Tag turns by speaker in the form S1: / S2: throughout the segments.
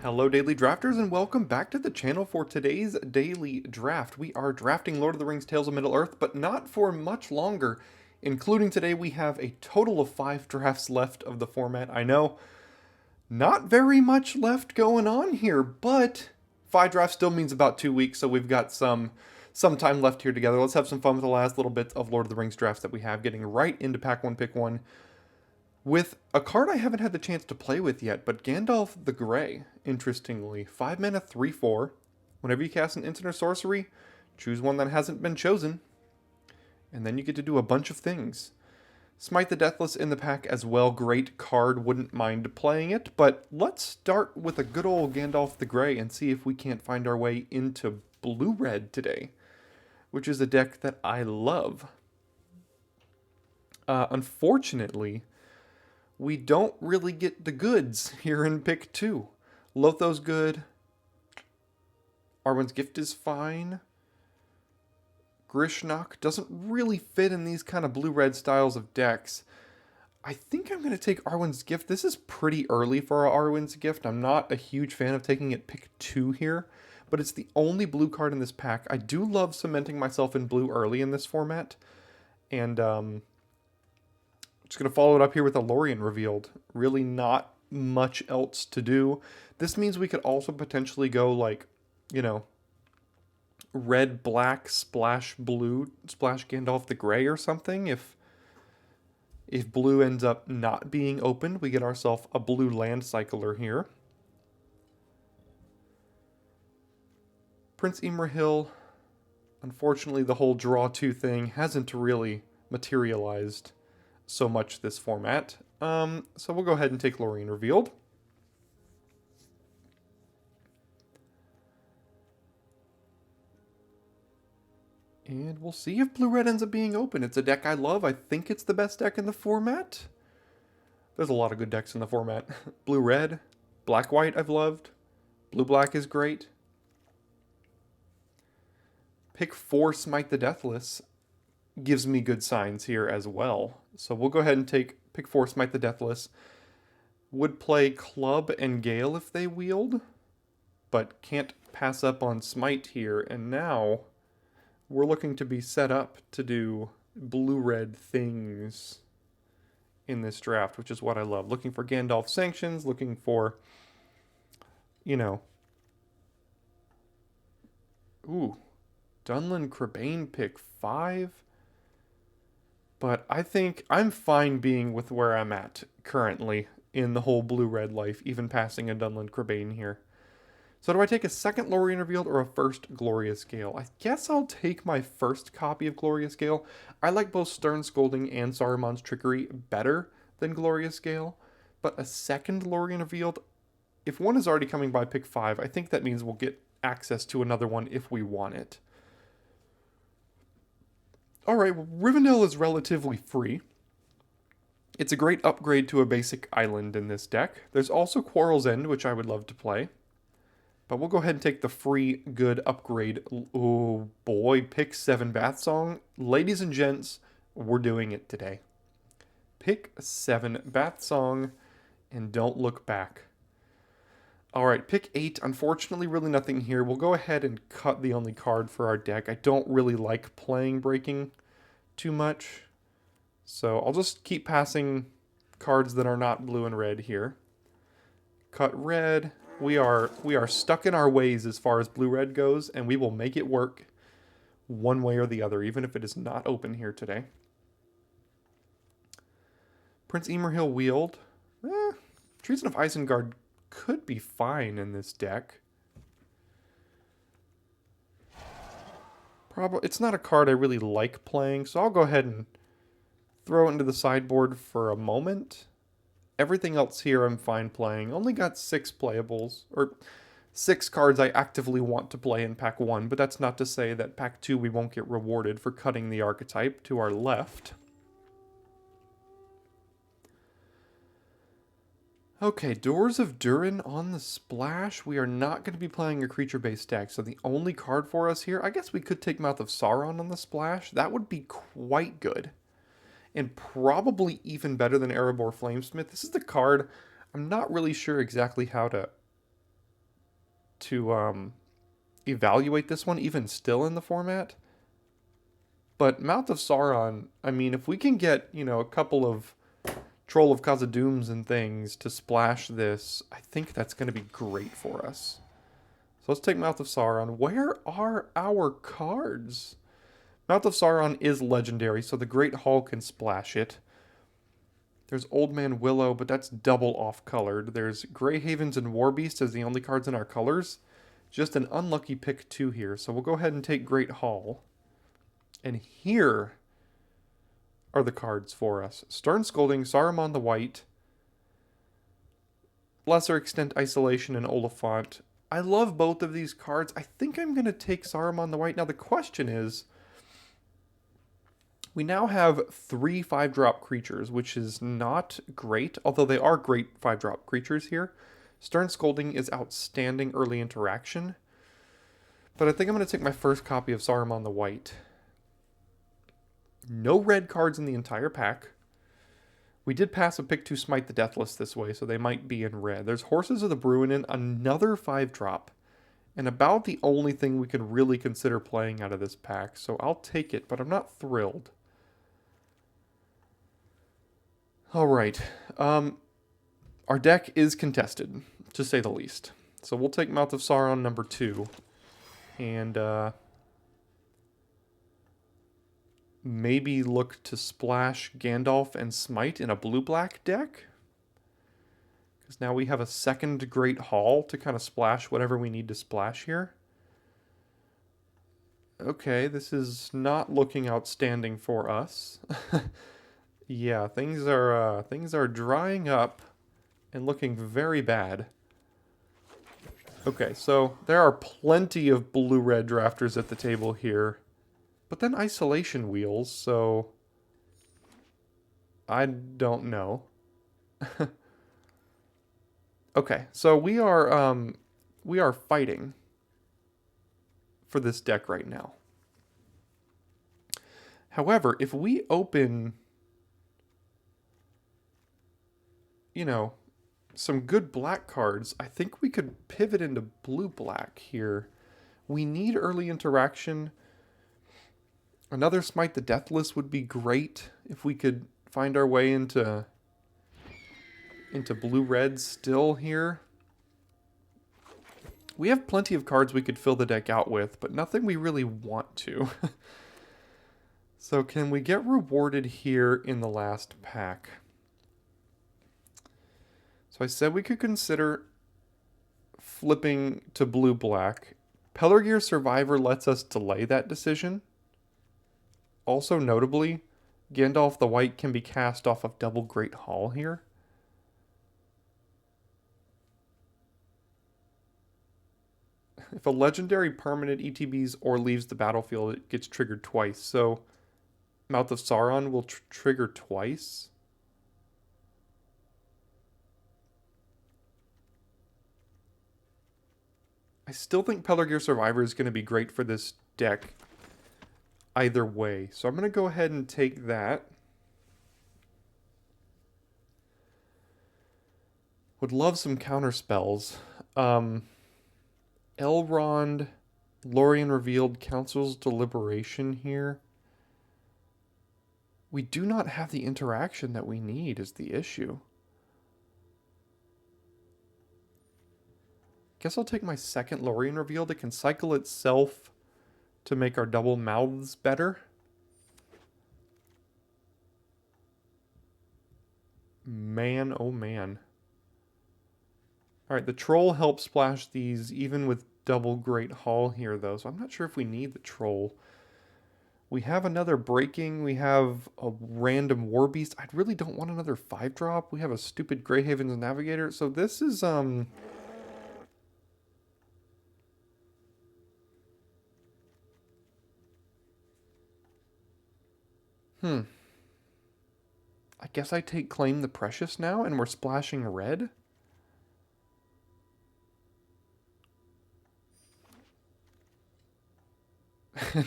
S1: Hello daily drafters and welcome back to the channel for today's daily draft. We are drafting Lord of the Rings Tales of Middle-earth, but not for much longer. Including today we have a total of 5 drafts left of the format. I know, not very much left going on here, but 5 drafts still means about 2 weeks, so we've got some time left here together. Let's have some fun with the last little bit of Lord of the Rings drafts that we have, getting right into pack 1, pick 1 with a card I haven't had the chance to play with yet, but Gandalf the Grey, interestingly. 5 mana, 3/4. Whenever you cast an instant or sorcery, choose one that hasn't been chosen, and then you get to do a bunch of things. Smite the Deathless in the pack as well. Great card, wouldn't mind playing it, but let's start with a good old Gandalf the Grey and see if we can't find our way into blue-red today, which is a deck that I love. Unfortunately, we don't really get the goods here in pick 2. Lotho's good. Arwen's Gift is fine. Grishnok doesn't really fit in these kind of blue-red styles of decks. I think I'm going to take Arwen's Gift. This is pretty early for Arwen's Gift. I'm not a huge fan of taking it pick 2 here, but it's the only blue card in this pack. I do love cementing myself in blue early in this format, and just going to follow it up here with a Lorien revealed. Really not much else to do. This means we could also potentially go like, you know, red, black, splash blue, splash Gandalf the Grey or something. If blue ends up not being opened, we get ourselves a blue land cycler here. Prince Imrahil, unfortunately the whole draw 2 thing hasn't really materialized so much this format. So we'll go ahead and take Lorien revealed. And we'll see if blue-red ends up being open. It's a deck I love. I think it's the best deck in the format. There's a lot of good decks in the format. Blue-red, black-white I've loved. Blue-black is great. Pick 4 Smite the Deathless gives me good signs here as well. So we'll go ahead and take pick 4 Smite the Deathless. Would play Club and Gale if they wield, but can't pass up on Smite here. And now we're looking to be set up to do blue-red things in this draft, which is what I love. Looking for Gandalf sanctions, looking for, you know, ooh, Dunlin Crebain pick 5. But I think I'm fine being with where I'm at currently in the whole blue-red life, even passing a Dunlin Crebain here. So do I take a second Lorien Revealed or a first Glorious Gale? I guess I'll take my first copy of Glorious Gale. I like both Stern Scolding and Saruman's Trickery better than Glorious Gale, but a second Lorien Revealed, if one is already coming by pick 5, I think that means we'll get access to another one if we want it. Alright, well, Rivendell is relatively free. It's a great upgrade to a basic island in this deck. There's also Quarrel's End, which I would love to play. But we'll go ahead and take the free good upgrade. Oh boy, pick 7 Bath Song. Ladies and gents, we're doing it today. Pick 7 Bath Song and don't look back. Alright, pick 8. Unfortunately, really nothing here. We'll go ahead and cut the only card for our deck. I don't really like playing Breaking too much, so I'll just keep passing cards that are not blue and red here. Cut red. We are stuck in our ways as far as blue-red goes, and we will make it work one way or the other, even if it is not open here today. Prince Imrahil wield. Treason of Isengard could be fine in this deck. Probably, it's not a card I really like playing, so I'll go ahead and throw it into the sideboard for a moment. Everything else here I'm fine playing. Only got 6 playables, or 6 cards I actively want to play in pack 1, but that's not to say that pack 2 we won't get rewarded for cutting the archetype to our left. Okay, Doors of Durin on the splash. We are not going to be playing a creature-based deck, so the only card for us here, I guess we could take Mouth of Sauron on the splash. That would be quite good. And probably even better than Erebor Flamesmith. This is the card I'm not really sure exactly how to to evaluate this one even still in the format. But Mouth of Sauron, I mean, if we can get, you know, a couple of Troll of Khazad-dûms and things to splash this, I think that's going to be great for us. So let's take Mouth of Sauron. Where are our cards? Mouth of Sauron is legendary, so the Great Hall can splash it. There's Old Man Willow, but that's double off-colored. There's Grey Havens and Warbeast as the only cards in our colors. Just an unlucky pick 2 here, so we'll go ahead and take Great Hall. And here are the cards for us. Stern Scolding, Saruman the White, Lesser Extent Isolation, and Oliphant. I love both of these cards. I think I'm going to take Saruman the White. Now the question is, we now have 3 5-drop creatures, which is not great, although they are great 5-drop creatures here. Stern Scolding is outstanding early interaction. But I think I'm going to take my first copy of Saruman the White. No red cards in the entire pack. We did pass a pick 2 Smite the Deathless this way, so they might be in red. There's Horses of the Bruinen, another 5-drop. And about the only thing we could really consider playing out of this pack. So I'll take it, but I'm not thrilled. Alright. Our deck is contested, to say the least. So we'll take Mouth of Sauron number 2. And, maybe look to splash Gandalf and Smite in a blue-black deck. Because now we have a second Great Hall to kind of splash whatever we need to splash here. Okay, this is not looking outstanding for us. Yeah, things are drying up and looking very bad. Okay, so there are plenty of blue-red drafters at the table here. But then isolation wheels, so I don't know. Okay, so we are fighting for this deck right now. However, if we open, you know, some good black cards, I think we could pivot into blue-black here. We need early interaction. Another Smite the Deathless would be great if we could find our way into blue-red still here. We have plenty of cards we could fill the deck out with, but nothing we really want to. So can we get rewarded here in the last pack? So I said we could consider flipping to blue-black. Pelargir Survivor lets us delay that decision. Also notably, Gandalf the White can be cast off of double Great Hall here. If a legendary permanent ETBs or leaves the battlefield, it gets triggered twice. So Mouth of Sauron will trigger twice. I still think Pelargir Survivor is going to be great for this deck either way. So I'm going to go ahead and take that. Would love some counter spells. Elrond, Lorien Revealed, Council's Deliberation here. We do not have the interaction that we need is the issue. Guess I'll take my second Lorien Revealed. It can cycle itself to make our double mouths better. Man, oh man. Alright, the Troll helps splash these even with double Great Hall here though, so I'm not sure if we need the Troll. We have another Breaking, we have a random Warbeast. I really don't want another 5-drop. We have a stupid Grey Havens Navigator, so this is, I guess I take Claim the Precious now, and we're splashing red?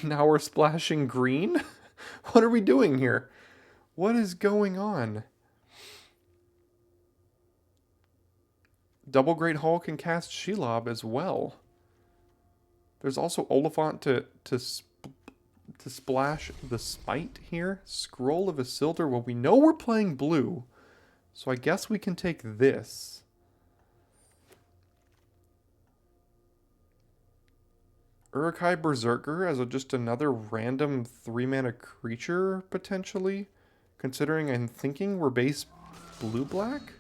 S1: Now we're splashing green? What are we doing here? What is going on? Double Great Hall can cast Shelob as well. There's also Oliphant to splash the Smite here. Scroll of Isildur. Well, we know we're playing blue, so I guess we can take this. Uruk-hai Berserker as just another random 3-mana creature, potentially. Considering I'm thinking we're base blue-black?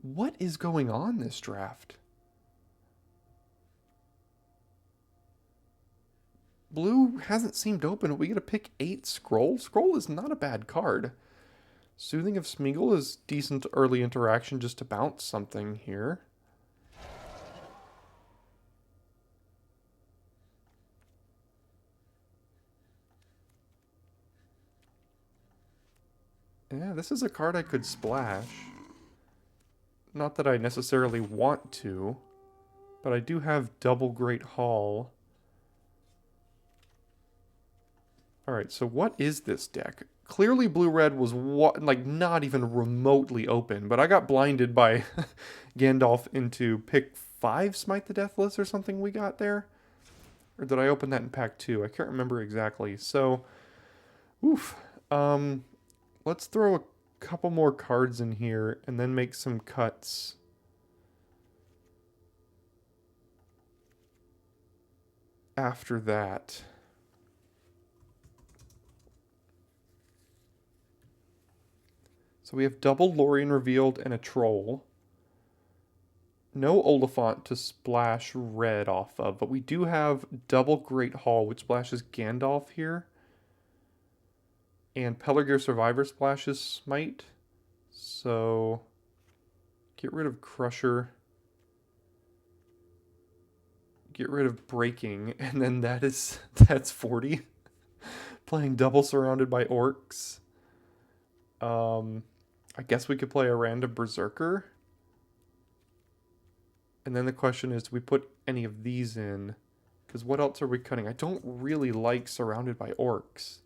S1: What is going on this draft? Blue hasn't seemed open. We get to pick 8 Scroll. Scroll is not a bad card. Soothing of Smeagol is decent early interaction just to bounce something here. Yeah, this is a card I could splash. Not that I necessarily want to, but I do have double Great Hall. Alright, so what is this deck? Clearly blue-red was like not even remotely open, but I got blinded by Gandalf into pick 5 Smite the Deathless or something we got there. Or did I open that in pack 2? I can't remember exactly. So, oof. Let's throw a couple more cards in here and then make some cuts. After that. So we have double Lorien revealed and a troll. No Oliphant to splash red off of, but we do have double Great Hall, which splashes Gandalf here. And Pelargir Survivor splashes Smite. So get rid of Crusher. Get rid of Breaking, and then that's 40. Playing double surrounded by orcs. I guess we could play a random Berserker. And then the question is, do we put any of these in? Because what else are we cutting? I don't really like surrounded by orcs.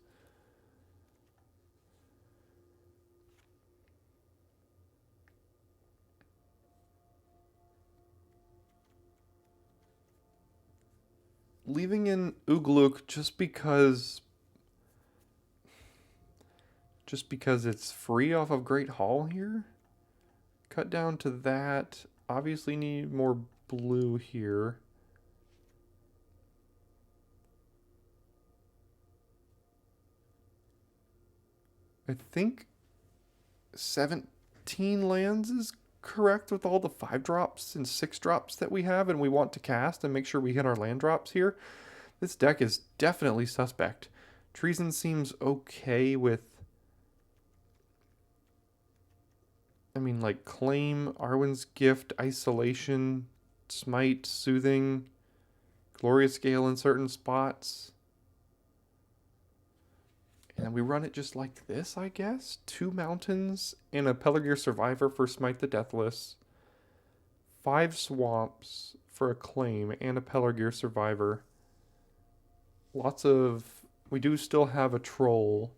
S1: Leaving in Ugluk just because it's free off of Great Hall here. Cut down to that. Obviously need more blue here. I think 17 lands is correct with all the 5 drops and 6 drops that we have, and we want to cast and make sure we hit our land drops here. This deck is definitely suspect. Treason seems okay with, I mean, like Claim, Arwen's Gift, Isolation, Smite, Soothing, Glorious Gale in certain spots. And we run it just like this, I guess. 2 mountains and a Pelargir Survivor for Smite the Deathless. 5 swamps for a Claim and a Pelargir Survivor. Lots of... We do still have a troll.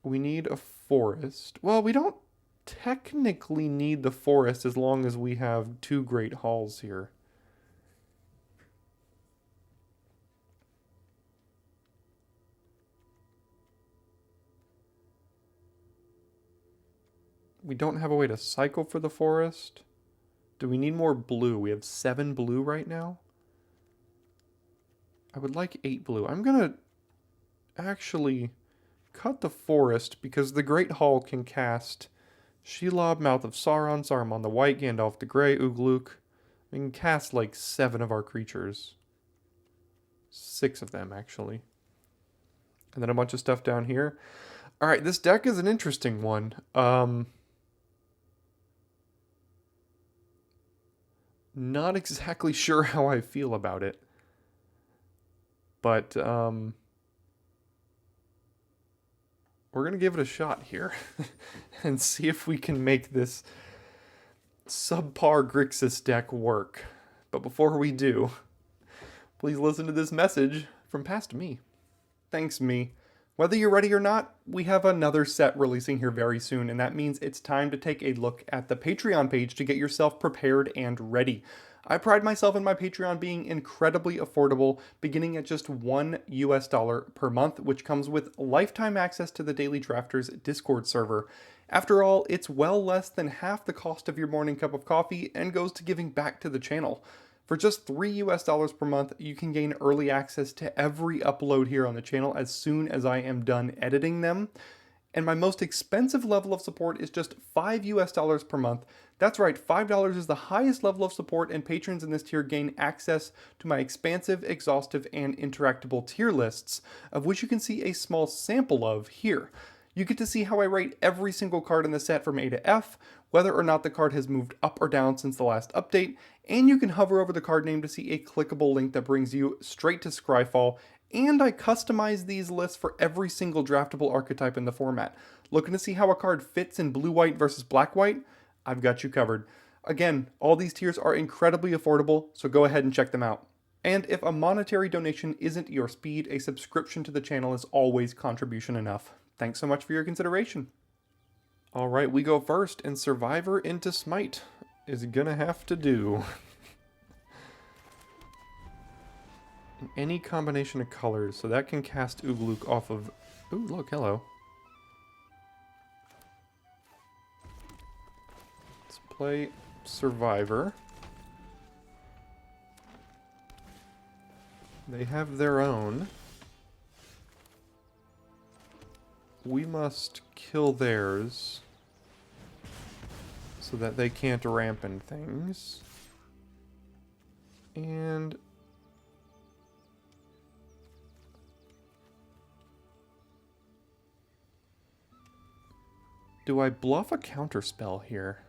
S1: We need a forest. Well, we don't technically need the forest as long as we have 2 Great Halls here. We don't have a way to cycle for the forest. Do we need more blue? We have 7 blue right now. I would like 8 blue. I'm gonna actually cut the forest because the Great Hall can cast Shelob, Mouth of Sauron, Saruman the White, Gandalf the Grey, Ugluk. We can cast like 7 of our creatures. 6 of them, actually. And then a bunch of stuff down here. Alright, this deck is an interesting one. Not exactly sure how I feel about it. But, we're going to give it a shot here. And see if we can make this subpar Grixis deck work. But before we do, please listen to this message from past me. Thanks, me. Whether you're ready or not, we have another set releasing here very soon, and that means it's time to take a look at the Patreon page to get yourself prepared and ready. I pride myself in my Patreon being incredibly affordable, beginning at just $1 per month, which comes with lifetime access to the Daily Drafters Discord server. After all, it's well less than half the cost of your morning cup of coffee and goes to giving back to the channel. For just $3 per month, you can gain early access to every upload here on the channel as soon as I am done editing them. And my most expensive level of support is just $5 per month. That's right, $5 is the highest level of support, and patrons in this tier gain access to my expansive, exhaustive, and interactable tier lists, of which you can see a small sample of here. You get to see how I rate every single card in the set from A to F, whether or not the card has moved up or down since the last update, and you can hover over the card name to see a clickable link that brings you straight to Scryfall, and I customize these lists for every single draftable archetype in the format. Looking to see how a card fits in blue-white versus black-white? I've got you covered. Again, all these tiers are incredibly affordable, so go ahead and check them out. And if a monetary donation isn't your speed, a subscription to the channel is always contribution enough. Thanks so much for your consideration. Alright, we go first, and Survivor into Smite is gonna have to do. Any combination of colors, so that can cast Ugluk off of... Ooh, look, hello. Let's play Survivor. They have their own. We must kill theirs so that they can't ramp in things. And... do I bluff a counterspell here?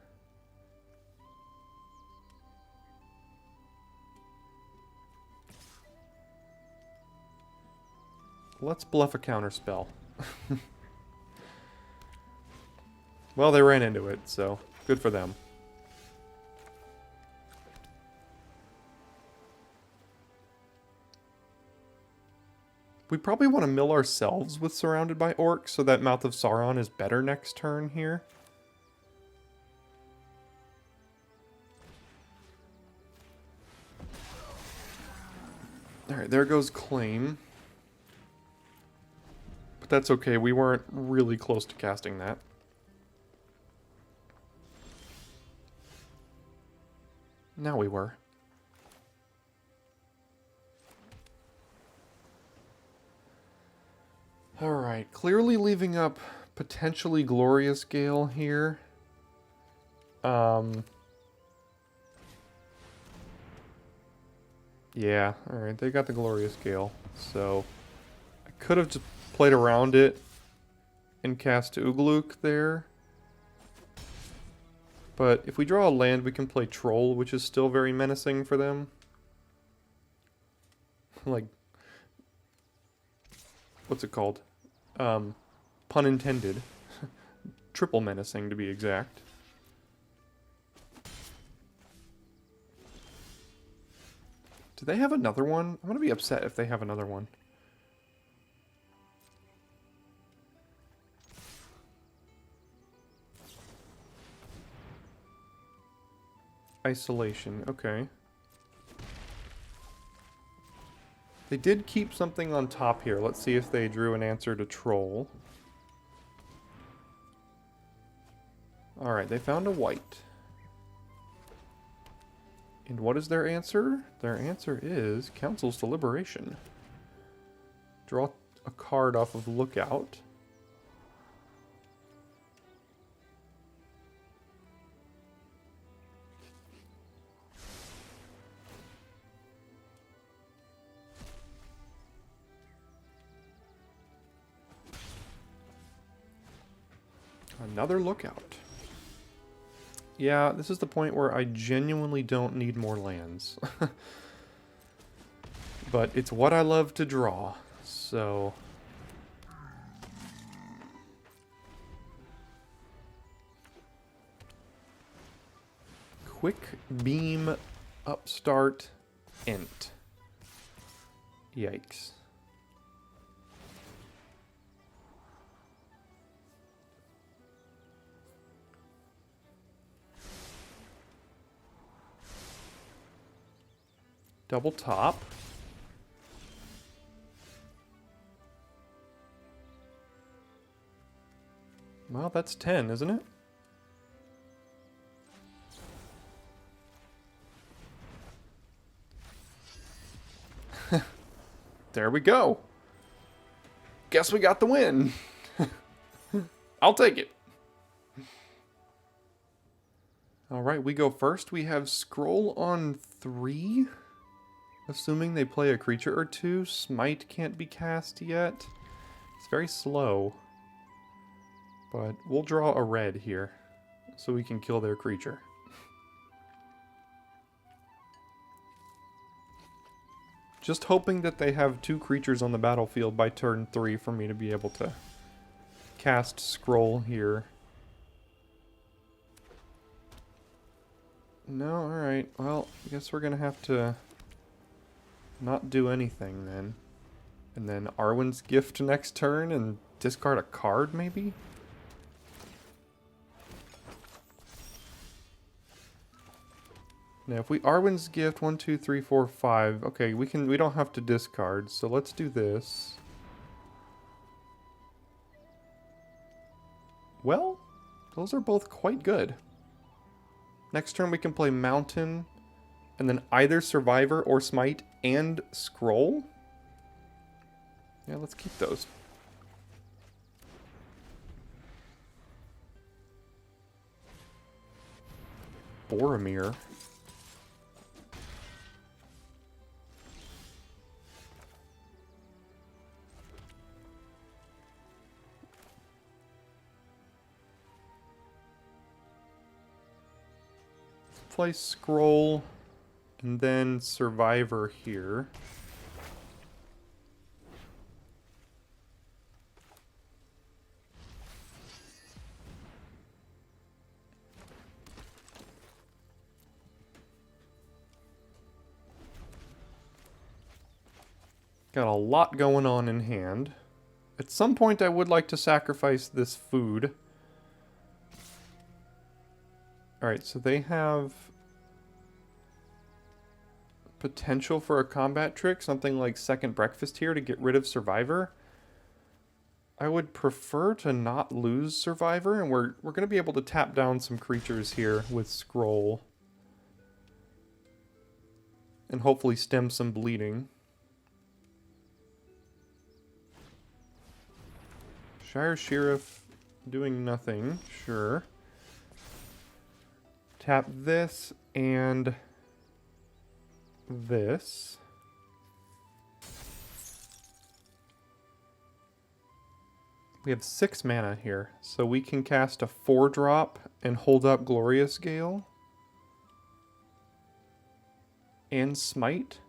S1: Let's bluff a counterspell. Well, they ran into it, so good for them. We probably want to mill ourselves with Surrounded by Orcs so that Mouth of Sauron is better next turn here. Alright, there goes Claim. But that's okay, we weren't really close to casting that. Now we were. Alright, clearly leaving up potentially Glorious Gale here. Yeah, alright, they got the Glorious Gale. So, I could have just played around it and cast Ugluk there. But if we draw a land, we can play Troll, which is still very menacing for them. Like, what's it called? Pun intended. Triple menacing, to be exact. Do they have another one? I'm gonna be upset if they have another one. Isolation, okay. They did keep something on top here. Let's see if they drew an answer to Troll. Alright, they found a white. And what is their answer? Their answer is Council's Deliberation. Draw a card off of Lookout. Another Lookout. Yeah, this is the point where I genuinely don't need more lands. But it's what I love to draw, so... Quick Beam Upstart Int. Yikes. Double top. Well, that's 10, isn't it? There we go. Guess we got the win. I'll take it. All right, we go first. We have scroll on 3. Assuming they play a creature or two. Smite can't be cast yet. It's very slow. But we'll draw a red here so we can kill their creature. Just hoping that they have 2 creatures on the battlefield by turn 3 for me to be able to cast scroll here. No, alright. Well, I guess we're going to have to not do anything then. And then Arwen's Gift next turn and discard a card maybe? Now if we Arwen's Gift 1, 2, 3, 4, 5. Okay, we don't have to discard, so let's do this. Well, those are both quite good. Next turn we can play Mountain, and then either Survivor or Smite and Scroll. Yeah, let's keep those. Boromir. Play Scroll and then Survivor here. Got a lot going on in hand. At some point I would like to sacrifice this food. Alright, so they have potential for a combat trick, something like Second Breakfast here to get rid of Survivor. I would prefer to not lose Survivor, and we're going to be able to tap down some creatures here with Scroll. And hopefully stem some bleeding. Shire Sheriff doing nothing, sure. Tap this and this. We have 6 mana here, so we can cast a 4-drop and hold up Glorious Gale. And Smite.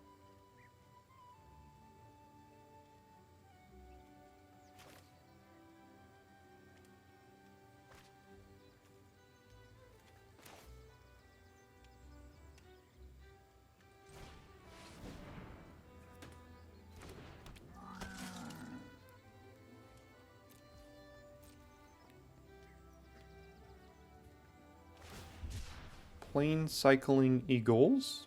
S1: Plane Cycling Eagles.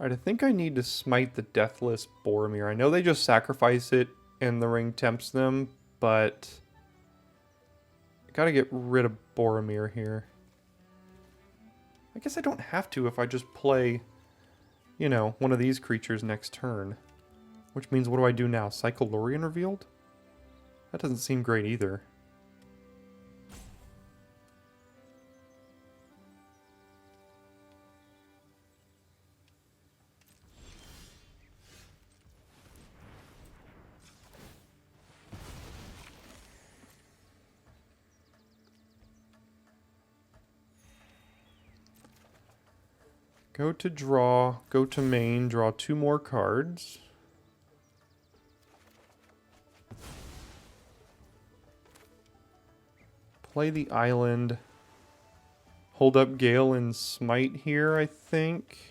S1: Alright, I think I need to smite the Deathless Boromir. I know they just sacrifice it and the ring tempts them, but I gotta get rid of Boromir here. I guess I don't have to if I just play, you know, one of these creatures next turn. Which means, what do I do now? Cyclorian Revealed? That doesn't seem great either. Go to draw, go to main, draw 2 more cards. Play the island. hold up Gale and Smite here, I think.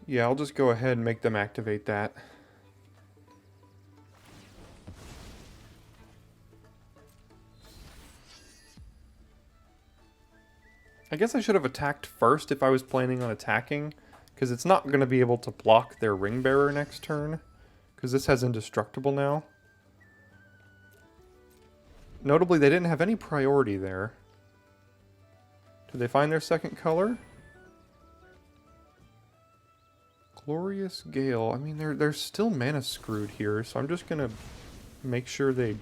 S1: Yeah, I'll just go ahead and make them activate that. I guess I should have attacked first if I was planning on attacking, because it's not going to be able to block their Ring Bearer next turn, because this has Indestructible now. Notably, they didn't have any priority there. Did they find their second color? Glorious Gale. I mean, they're still mana screwed here, so I'm just going to make sure they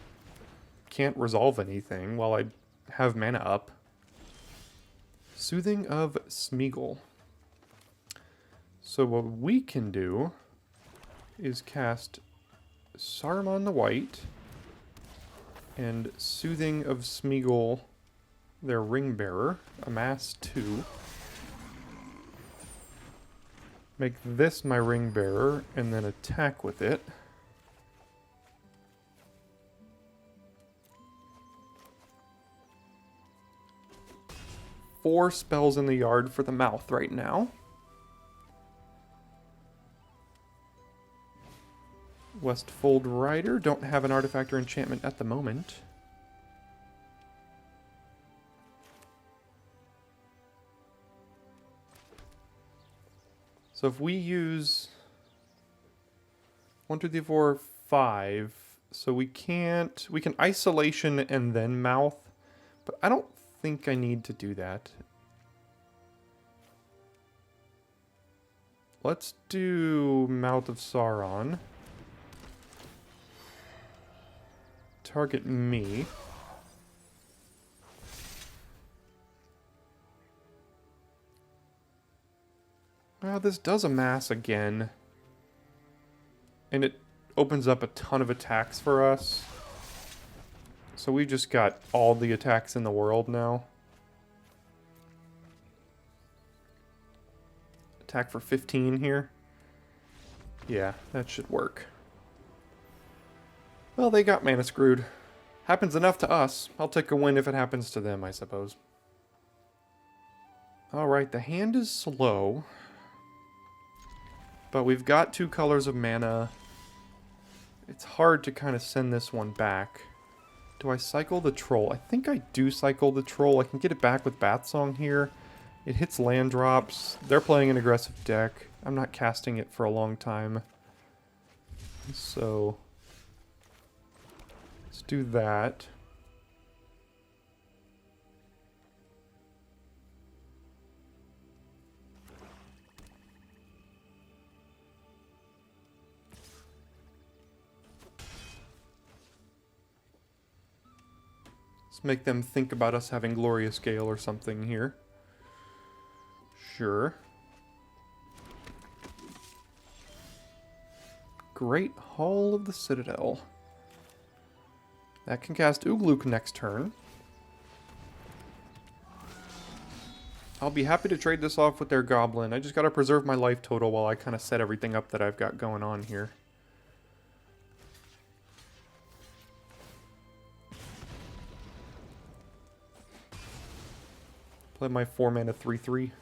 S1: can't resolve anything while I have mana up. Soothing of Smeagol. So what we can do is cast Saruman the White and Soothing of Smeagol, their Ring Bearer, amass 2. Make this my Ring Bearer and then attack with it. Four spells in the yard for the mouth right now. Westfold Rider, don't have an artifact or enchantment at the moment. So if we use 1, 2, 3, 4, 5, so we can isolation and then mouth, but I don't think I need to do that. Let's do Mouth of Sauron. Target me. Well, this does amass again. And it opens up a ton of attacks for us. So we just got all the attacks in the world now. Attack for 15 here. Yeah, that should work. Well, they got mana screwed. Happens enough to us. I'll take a win if it happens to them, I suppose. Alright, the hand is slow. But we've got 2 colors of mana. It's hard to kind of send this one back. Do I cycle the Troll? I think I do cycle the Troll. I can get it back with Bath Song here. It hits land drops. They're playing an aggressive deck. I'm not casting it for a long time. So let's do that. Let's make them think about us having Glorious Gale or something here. Sure. Great Hall of the Citadel. That can cast Ugluk next turn. I'll be happy to trade this off with their Goblin. I just gotta preserve my life total while I kind of set everything up that I've got going on here. Play my 4-mana 3/3.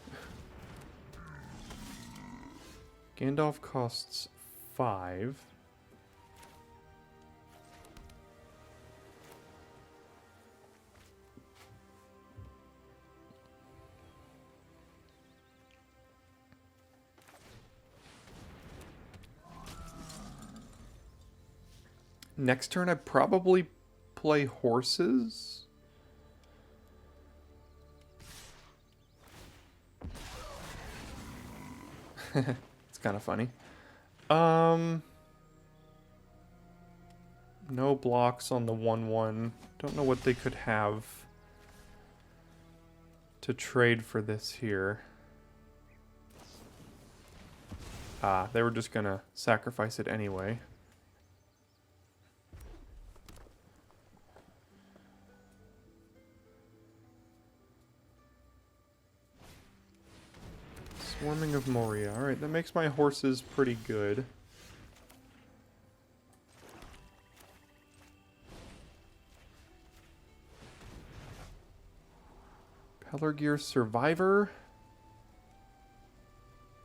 S1: Gandalf costs 5. Next turn, I'd probably play horses. It's kind of funny. No blocks on the 1/1. Don't know what they could have to trade for this here. Ah, they were just gonna sacrifice it anyway. Swarming of Moria. Alright, that makes my horses pretty good. Pelargir Survivor.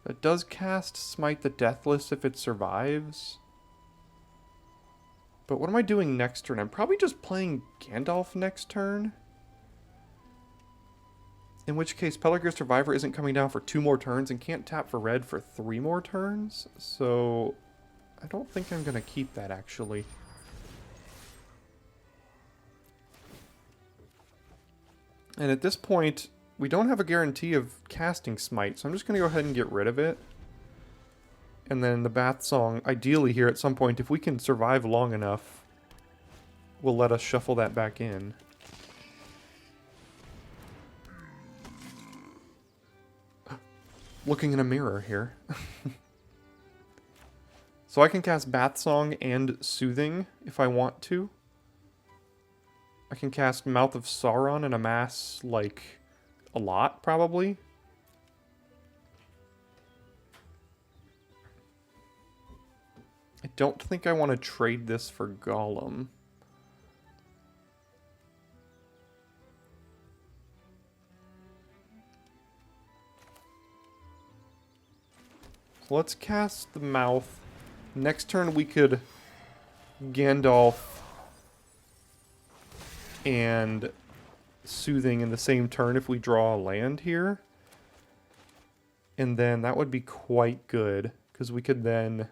S1: That does cast Smite the Deathless if it survives. But what am I doing next turn? I'm probably just playing Gandalf next turn. In which case, Pelargir Survivor isn't coming down for 2 more turns and can't tap for red for 3 more turns. So, I don't think I'm going to keep that, actually. And at this point, we don't have a guarantee of casting Smite, so I'm just going to go ahead and get rid of it. And then the Bath Song, ideally here at some point, if we can survive long enough, will let us shuffle that back in. Looking in a mirror here. So I can cast Bath Song and Soothing if I want to. I can cast Mouth of Sauron and amass, like, a lot, probably. I don't think I want to trade this for Golem. So let's cast the Mouth. Next turn we could Gandalf and Soothing in the same turn if we draw a land here. And then that would be quite good, because we could then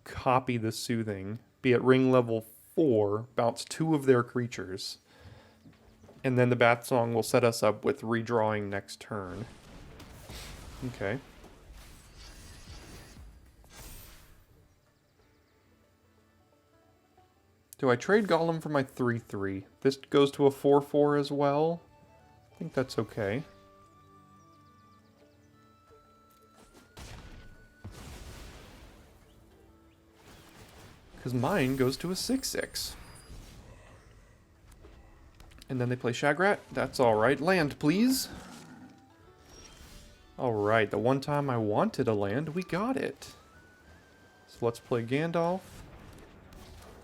S1: copy the Soothing, be at ring level 4, bounce 2 of their creatures, and then the Bath Song will set us up with redrawing next turn. Okay. Do I trade Golem for my 3/3? This goes to a 4/4 as well. I think that's okay. Because mine goes to a 6/6. And then they play Shagrat. That's alright. Land, please. Alright, the one time I wanted a land, we got it. So let's play Gandalf.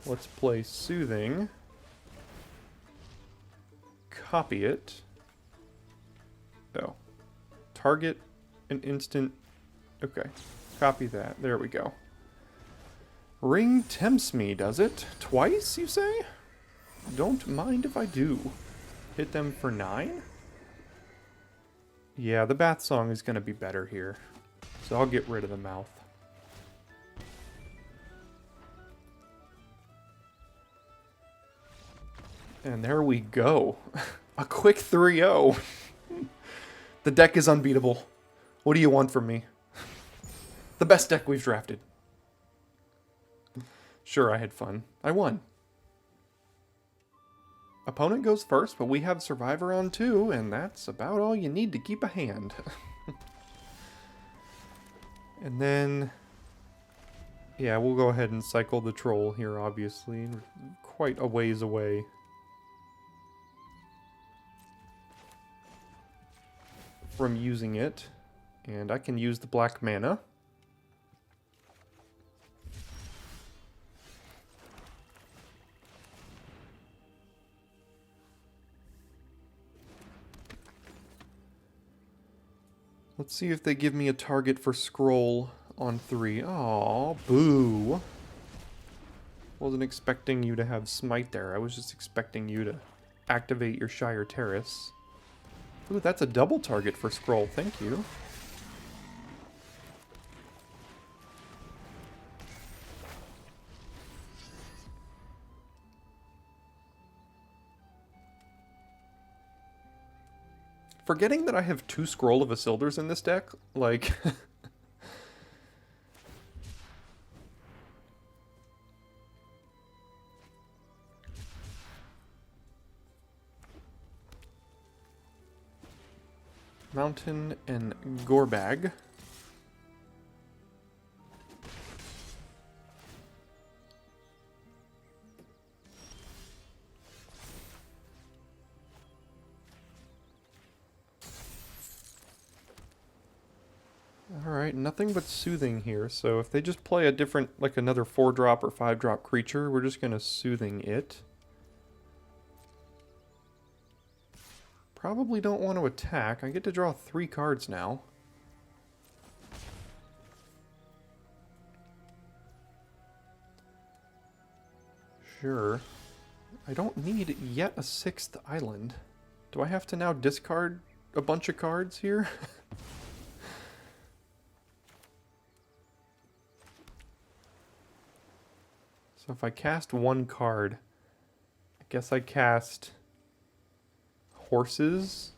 S1: Let's play Soothing. Copy it. Oh. Target an instant. Okay. Copy that. There we go. Ring tempts me, does it? Twice, you say? Don't mind if I do. Hit them for 9? Yeah, the Bath Song is going to be better here. So I'll get rid of the Mouth. And there we go. A quick 3-0. The deck is unbeatable. What do you want from me? The best deck we've drafted. Sure, I had fun. I won. Opponent goes first, but we have Survivor on 2, and that's about all you need to keep a hand. And then... yeah, we'll go ahead and cycle the Troll here, obviously. Quite a ways away. From using it. And I can use the black mana. Let's see if they give me a target for scroll on 3. Aw, boo. Wasn't expecting you to have Smite there. I was just expecting you to activate your Shire Terrace. Ooh, that's a double target for scroll. Thank you. Forgetting that I have 2 Scroll of Isildurs in this deck, like... Mountain and Gorbag. Alright, nothing but soothing here, so if they just play a different, like another 4-drop or 5-drop creature, we're just gonna soothing it. Probably don't want to attack. I get to draw 3 cards now. Sure. I don't need yet a 6th island. Do I have to now discard a bunch of cards here? So if I cast 1 card, I guess I cast Horses.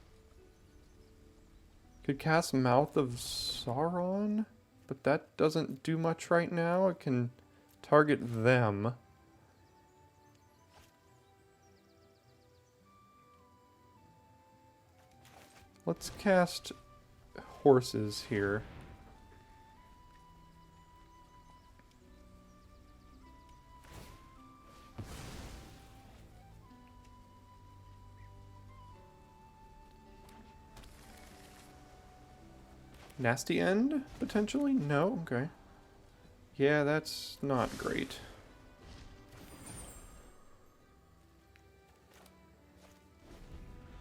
S1: Could cast Mouth of Sauron, but that doesn't do much right now. It can target them. Let's cast Horses here. Nasty End, potentially? No? Okay. Yeah, that's not great.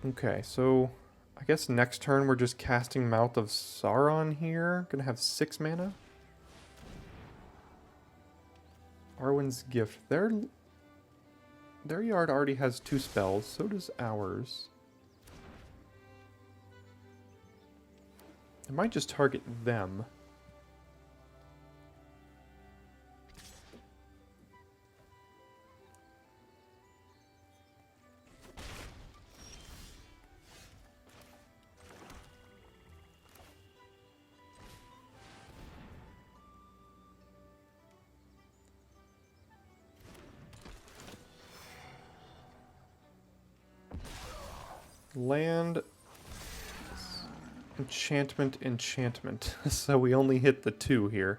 S1: Okay, so I guess next turn we're just casting Mouth of Sauron here. Gonna have 6 mana. Arwen's Gift. Their yard already has 2 spells, so does ours. I might just target them. Land, enchantment, enchantment. So we only hit the 2 here,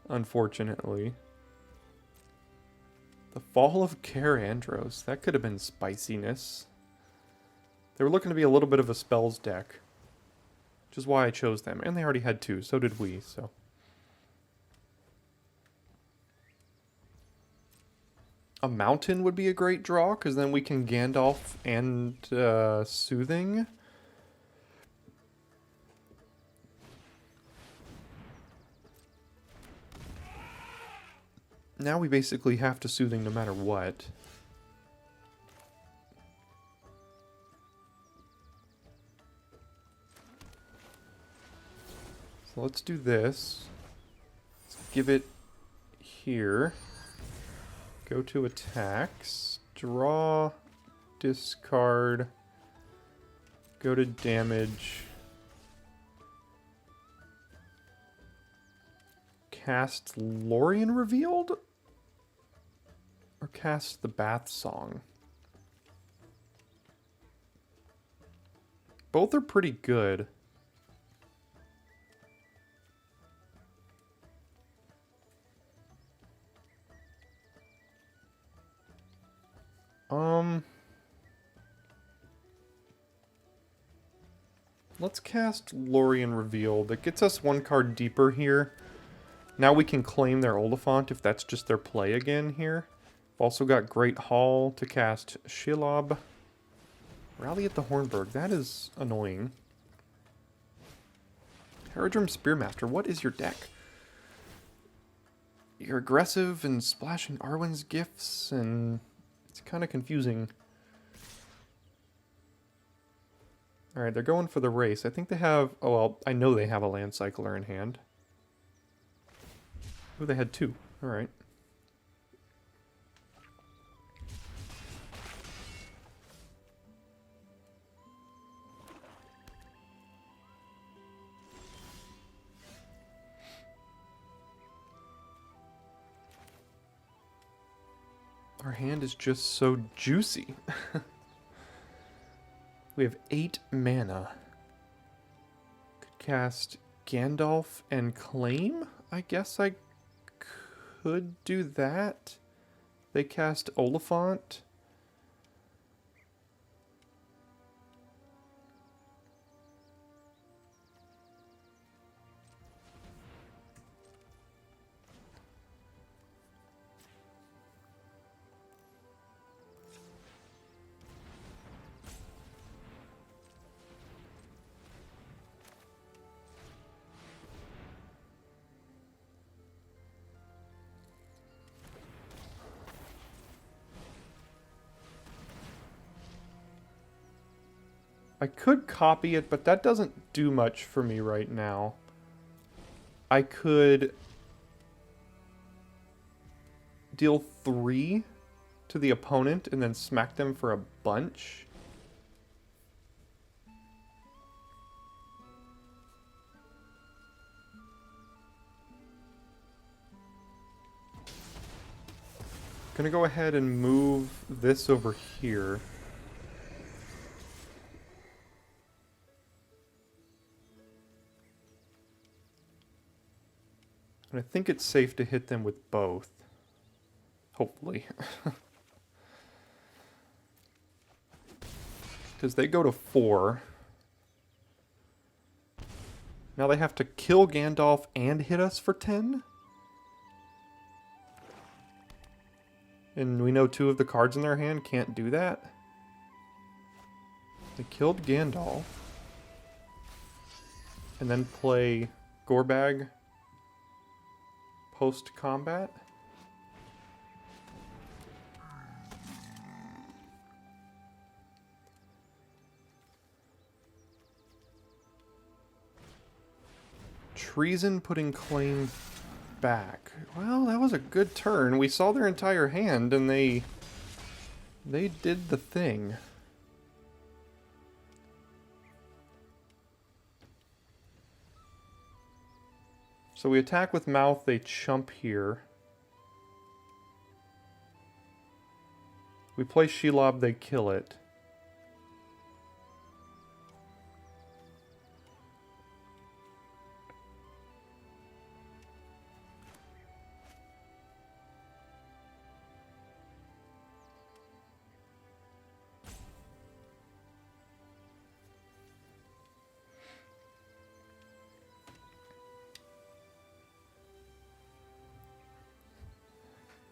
S1: unfortunately. The Fall of Karandros. That could have been spiciness. They were looking to be a little bit of a spells deck, which is why I chose them. And they already had 2, so did we, so. A mountain would be a great draw, because then we can Gandalf and Soothing. Now we basically have to Soothing no matter what. So let's do this. Let's give it here. Go to attacks. Draw. Discard. Go to damage. Cast Lorien Revealed? Or cast the Bath Song? Both are pretty good. Let's cast Lorien Revealed. It gets us 1 card deeper here. Now we can claim their Oliphant if that's just their play again here. We've also got Great Hall to cast Shelob. Rally at the Hornburg. That is annoying. Haradrim Spearmaster. What is your deck? You're aggressive and splashing Arwen's Gifts, and it's kind of confusing. Alright, they're going for the race. I think they have... Oh, well, I know they have a Land Cycler in hand. Oh, they had 2. Alright. Our hand is just so juicy. We have 8 mana. Could cast Gandalf and claim? I guess I could do that. They cast Oliphant. I could copy it, but that doesn't do much for me right now. I could deal 3 to the opponent and then smack them for a bunch. Gonna go ahead and move this over here. And I think it's safe to hit them with both. Hopefully. Because they go to 4. Now they have to kill Gandalf and hit us for 10? And we know 2 of the cards in their hand can't do that. They killed Gandalf. And then play Gorbag post-combat. Treason putting claim back. Well, that was a good turn. We saw their entire hand and they did the thing. So we attack with mouth, they chump here. We play Shelob, they kill it.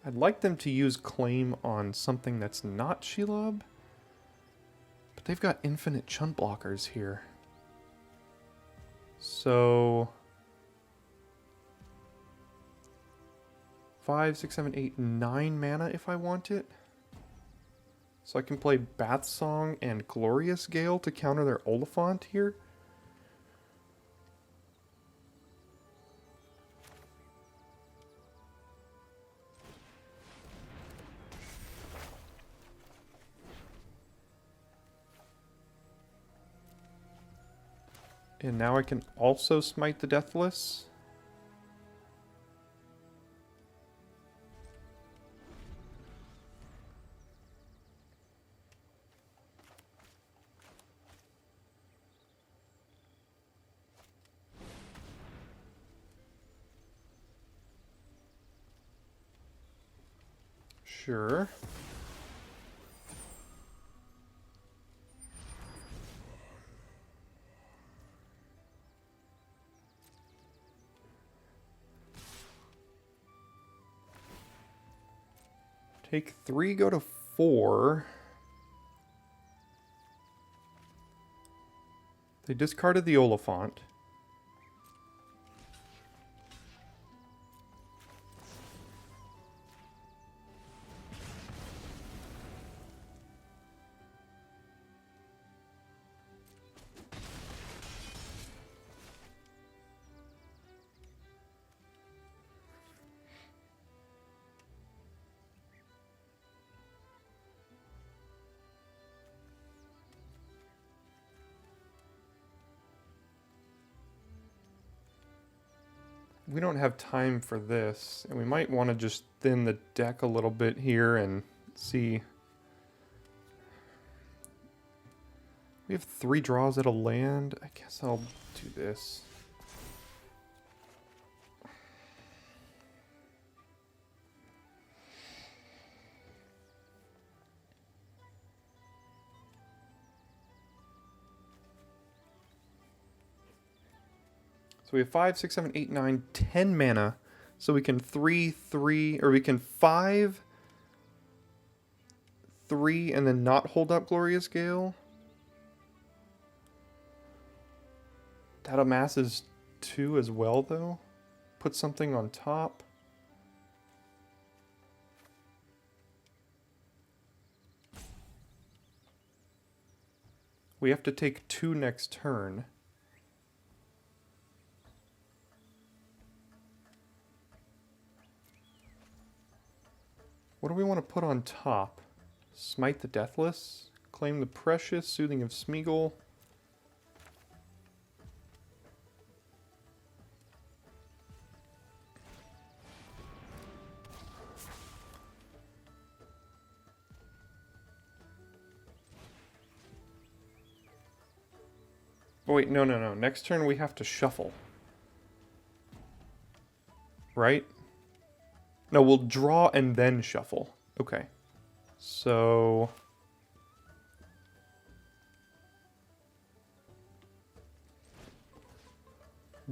S1: I'd like them to use claim on something that's not Shelob, but they've got infinite chunt blockers here. So 5, 6, 7, 8, 9 mana if I want it. So I can play Bath Song and Glorious Gale to counter their Oliphant here. And now I can also smite the Deathless. Sure. Take 3, go to 4. They discarded the Oliphant. We don't have time for this, and we might want to just thin the deck a little bit here and see. We have 3 draws at a land. I guess I'll do this. So we have 5, 6, 7, 8, 9, 10 mana. So we can 3, 3, or we can 5, 3, and then not hold up Glorious Gale. That amasses 2 as well, though. Put something on top. We have to take 2 next turn. What do we want to put on top? Smite the Deathless, Claim the Precious, Soothing of Smeagol. Oh, wait, no. Next turn we have to shuffle. Right? No, we'll draw and then shuffle. Okay. So...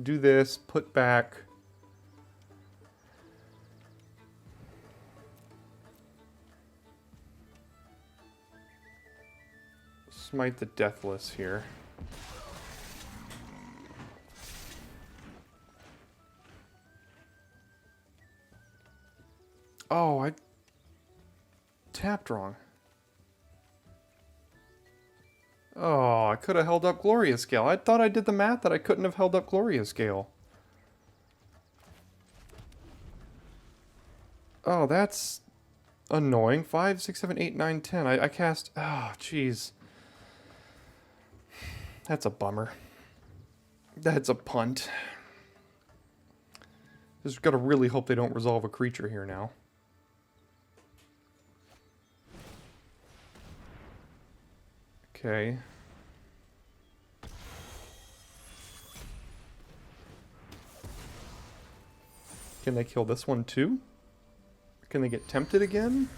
S1: do this, put back... Smite the Deathless here. Oh, I tapped wrong. Oh, I could have held up Glorious Gale. I thought I did the math that I couldn't have held up Glorious Gale. Oh, that's annoying. 5, 6, 7, 8, 9, 10. I cast... oh, jeez. That's a bummer. That's a punt. Just gotta really hope they don't resolve a creature here now. Okay. Can they kill this one too? Can they get tempted again?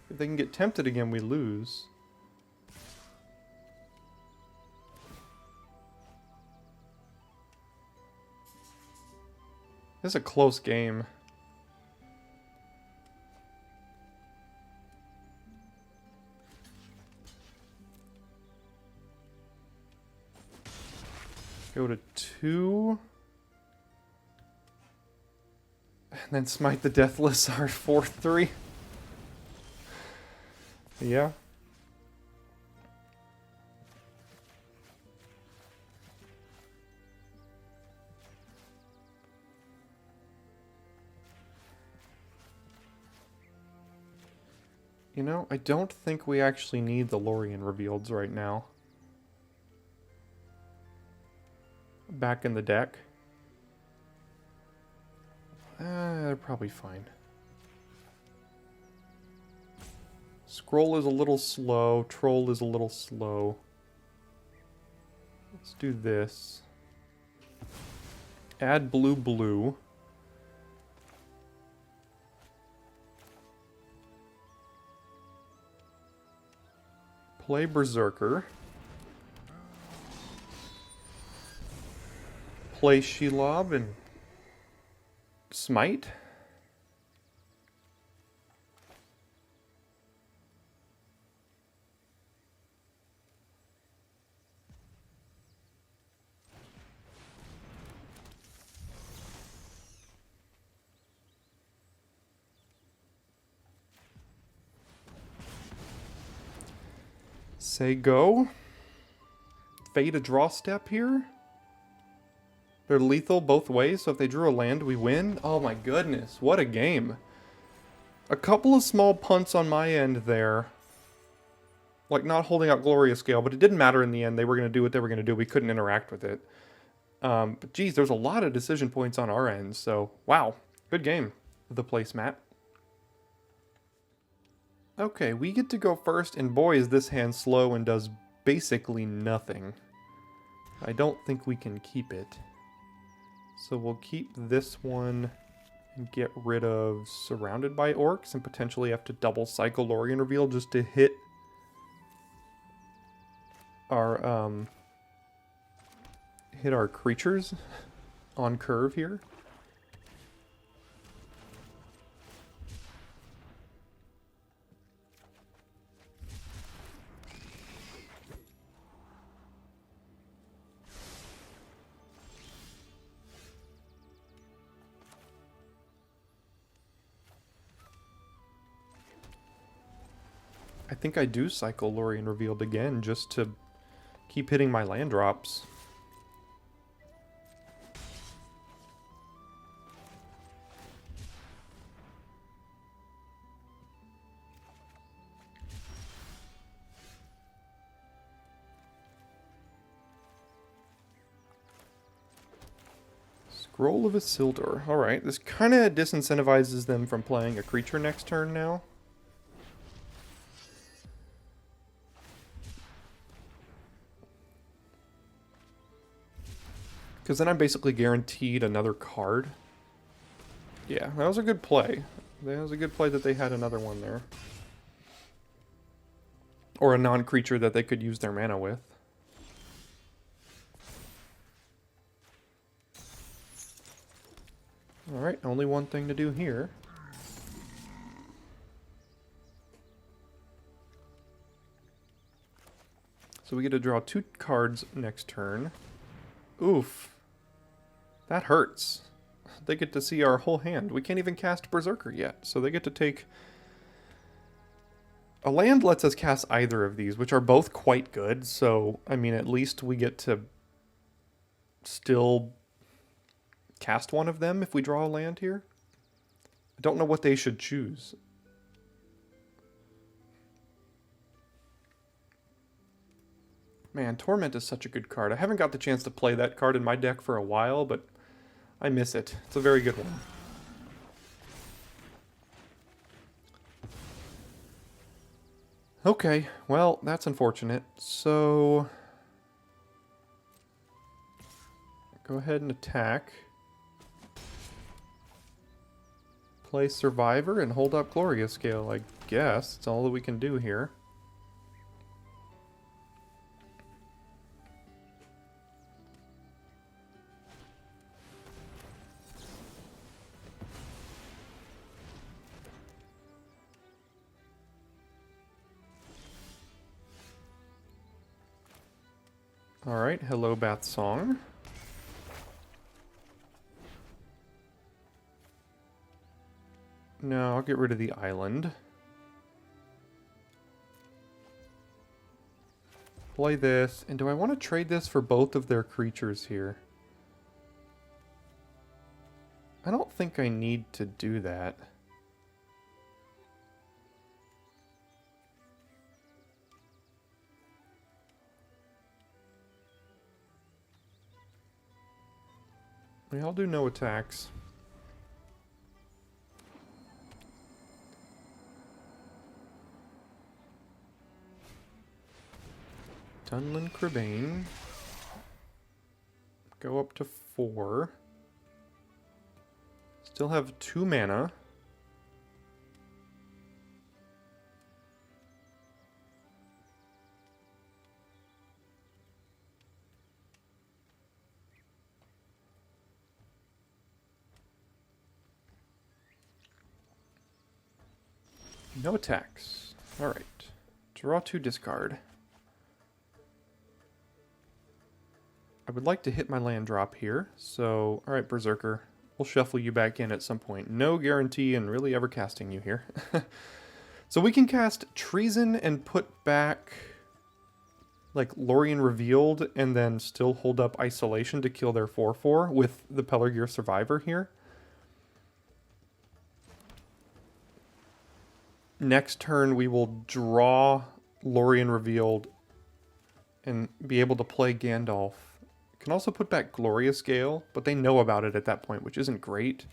S1: If they can get tempted again, we lose. This is a close game. Go to 2. And then smite the Deathless, our 4/3. Yeah. You know, I don't think we actually need the Lorien Revealeds right now. Back in the deck. They're probably fine. Scroll is a little slow. Troll is a little slow. Let's do this. Add blue. Play Berserker. Play Shelob and Smite. Say go. Fade a draw step here. They're lethal both ways, so if they drew a land, we win. Oh my goodness, what a game. A couple of small punts on my end there. Like not holding out Glorious Gale, but it didn't matter in the end. They were going to do what they were going to do. We couldn't interact with it. But geez, there's a lot of decision points on our end, so wow. Good game. The placemat. Okay, we get to go first, and boy is this hand slow and does basically nothing. I don't think we can keep it. So we'll keep this one and get rid of Surrounded by Orcs and potentially have to double cycle Lorien Reveal just to hit our creatures on curve here. I think I do cycle Lorien Revealed again just to keep hitting my land drops. Scroll of Isildur. Alright, this kind of disincentivizes them from playing a creature next turn now. Because then I'm basically guaranteed another card. Yeah, that was a good play. That was a good play that they had another one there. Or a non-creature that they could use their mana with. Alright, only one thing to do here. So we get to draw 2 cards next turn. Oof. That hurts. They get to see our whole hand. We can't even cast Berserker yet, so they get to take... A land lets us cast either of these, which are both quite good, so, I mean, at least we get to still cast one of them if we draw a land here. I don't know what they should choose. Man, Torment is such a good card. I haven't got the chance to play that card in my deck for a while, but I miss it. It's a very good one. Okay, well, that's unfortunate. So... go ahead and attack. Play Survivor and hold up Glorious Scale, I guess. That's all that we can do here. Alright, hello Bath Song. No, I'll get rid of the island. Play this, and do I want to trade this for both of their creatures here? I don't think I need to do that. Yeah, I'll do no attacks. Dunlin Crebain. Go up to 4. Still have 2 mana. No attacks. Alright. Draw 2, discard. I would like to hit my land drop here, so... Alright, Berserker. We'll shuffle you back in at some point. No guarantee in really ever casting you here. So we can cast Treason and put back... like, Lorien Revealed, and then still hold up Isolation to kill their 4/4 with the Pelargir Survivor here. Next turn, we will draw Lorien Revealed and be able to play Gandalf. Can also put back Glorious Gale, but they know about it at that point, which isn't great.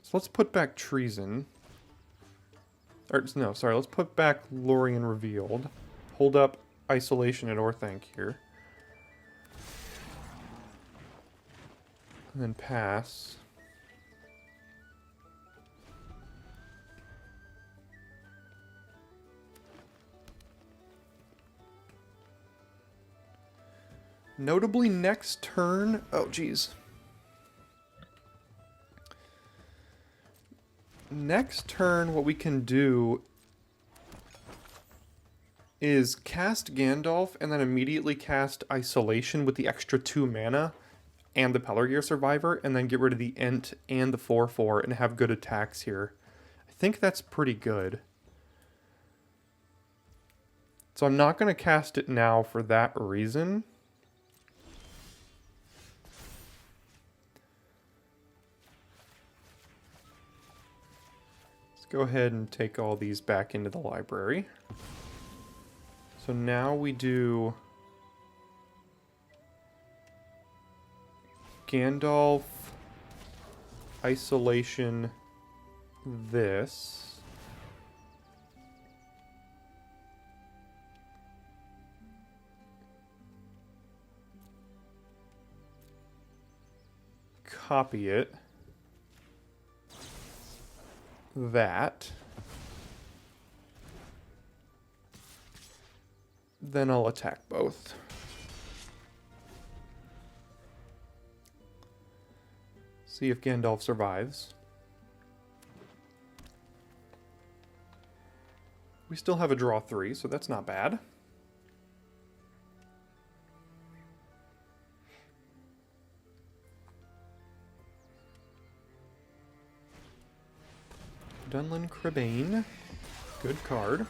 S1: So let's put back Treason. Or, no, sorry, let's put back Lorien Revealed. Hold up Isolation at Orthanc here. And then pass. Notably, next turn... oh, geez. Next turn, what we can do is cast Gandalf and then immediately cast Isolation with the extra 2 mana and the Pelargir Survivor, and then get rid of the Ent and the 4/4 and have good attacks here. I think that's pretty good. So I'm not going to cast it now for that reason. Let's go ahead and take all these back into the library. So now we do Gandalf, Isolation, this. Copy it. That. Then I'll attack both. See if Gandalf survives. We still have a draw 3, so that's not bad. Dunlin Cribane. Good card.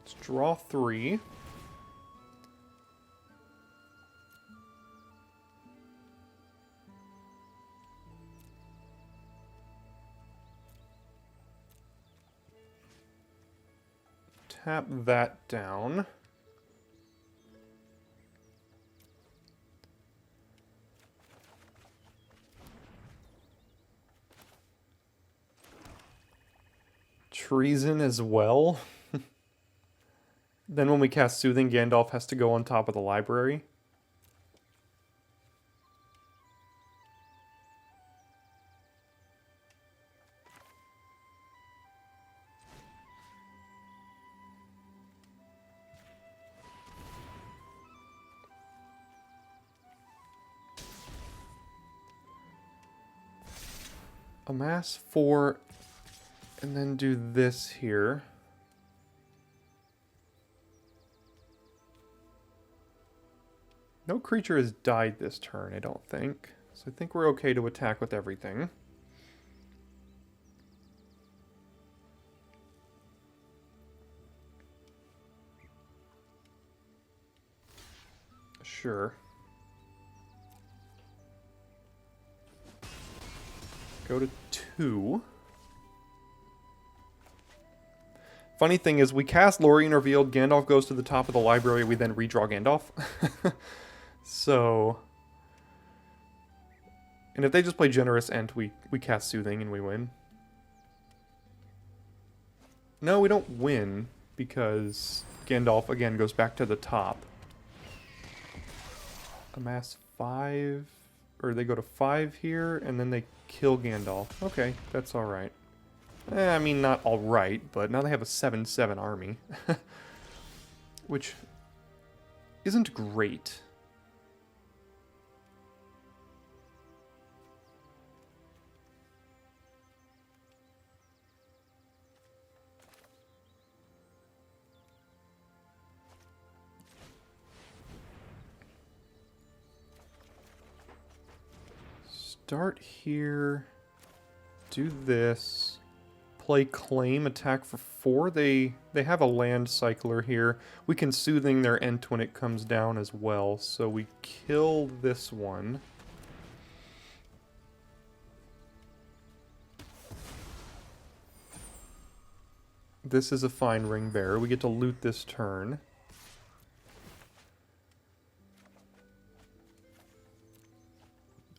S1: Let's draw 3. Tap that down. Treason as well. Then when we cast Soothing, Gandalf has to go on top of the library. Amass 4, and then do this here. No creature has died this turn, I don't think. So I think we're okay to attack with everything. Sure. Go to 2. Funny thing is, we cast Lorien Revealed, Gandalf goes to the top of the library, we then redraw Gandalf. So... And if they just play Generous Ent, we cast Soothing and we win. No, we don't win, because Gandalf, again, goes back to the top. Amass 5... Or they go to 5 here, and then they kill Gandalf. Okay, that's alright. I mean, not alright, but now they have a 7/7 army. Which isn't great. Start here, do this, play Claim, attack for 4. They have a land cycler here. We can Soothing their Ent when it comes down as well, so we kill this one. This is a fine Ring Bearer. We get to loot this turn.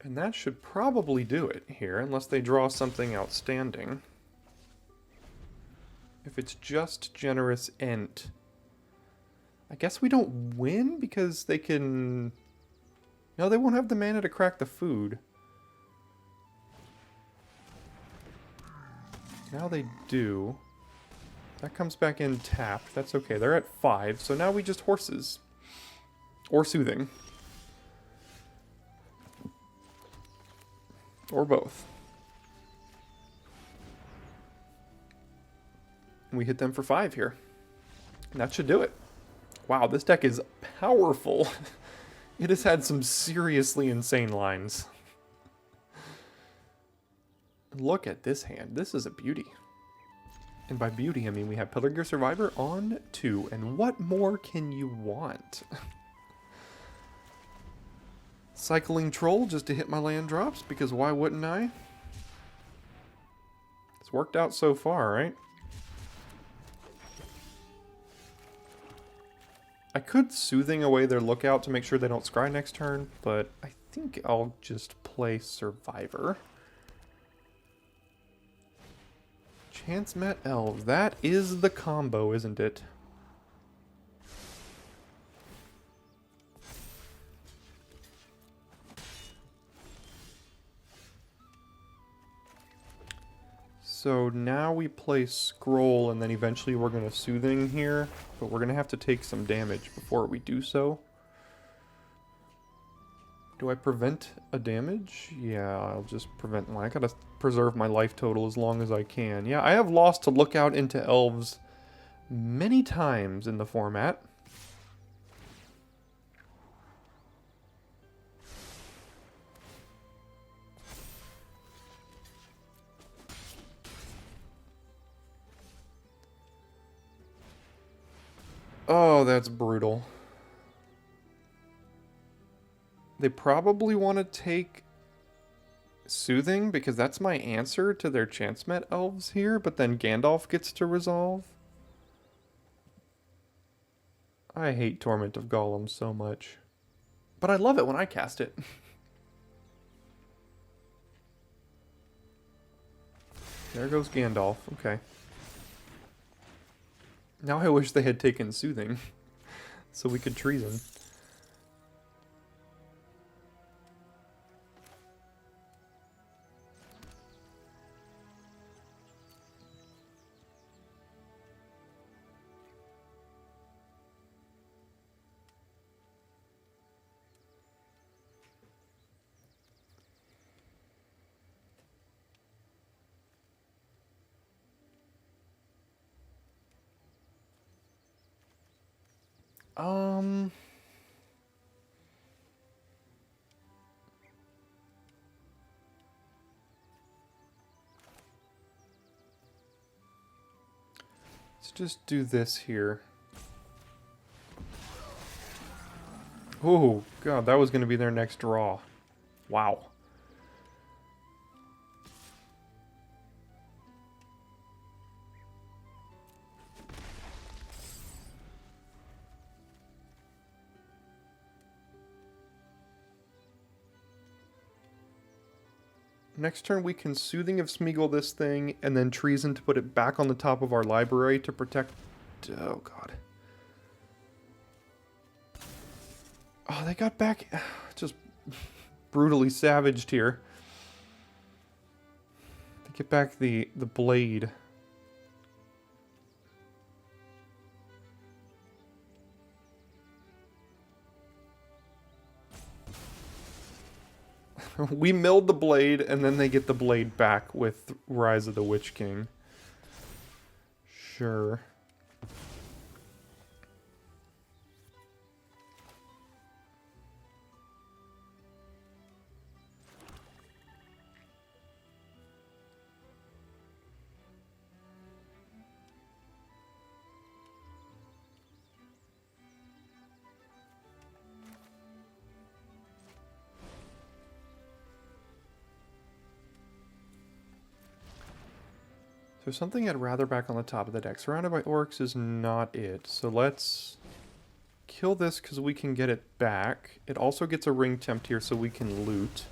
S1: And that should probably do it here, unless they draw something outstanding. If it's just Generous Ent, I guess we don't win because they can... No, they won't have the mana to crack the food. Now they do. That comes back in tapped. That's okay. They're at 5, so now we just horses. Or Soothing. Or both. And we hit them for 5 here. And that should do it. Wow, this deck is powerful. It has had some seriously insane lines. Look at this hand. This is a beauty. And by beauty, I mean we have Pillar Gear Survivor on 2. And what more can you want? Cycling Troll just to hit my land drops, because why wouldn't I? It's worked out so far, right? I could Soothing away their Lookout to make sure they don't scry next turn, but I think I'll just play Survivor. Chance Met Elves. That is the combo, isn't it? So now we play Scroll, and then eventually we're going to Soothing here, but we're going to have to take some damage before we do so. Do I prevent a damage? Yeah, I'll just prevent one. I gotta preserve my life total as long as I can. Yeah, I have lost to Lookout into Elves many times in the format. Oh, that's brutal. They probably want to take Soothing, because that's my answer to their Chance Met Elves here, but then Gandalf gets to resolve. I hate Torment of Golems so much. But I love it when I cast it. There goes Gandalf. Okay. Now I wish they had taken Soothing, so we could Treason. Let's just do this here. Oh, God, that was going to be their next draw. Wow. Next turn we can Soothing of Smeagol this thing, and then Treason to put it back on the top of our library to protect... Oh, God. Oh, they got back... Just brutally savaged here. They get back the blade. We milled the blade, and then they get the blade back with Rise of the Witch King. Sure. So something I'd rather back on the top of the deck. Surrounded by Orcs is not it. So let's kill this because we can get it back. It also gets a Ring Tempt here so we can loot.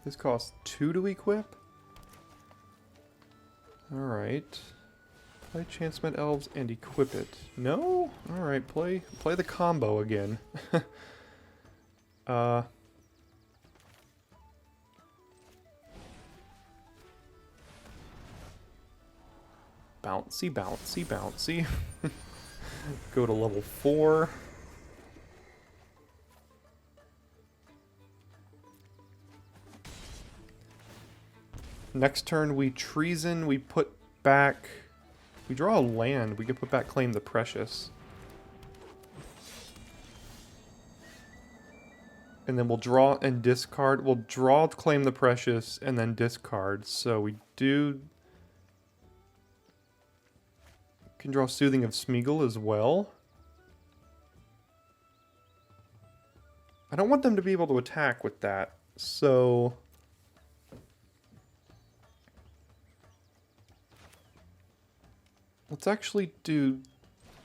S1: This costs 2 to equip? Alright. Play Chance Met Elves and equip it. No? Alright, play the combo again. bouncy, bouncy, bouncy. Go to level 4. Next turn we treason, we put back... We draw a land, we can put back Claim the Precious. And then we'll draw and discard. We'll draw Claim the Precious and then discard. So we do... Can draw Soothing of Smeagol as well. I don't want them to be able to attack with that, so... Let's actually do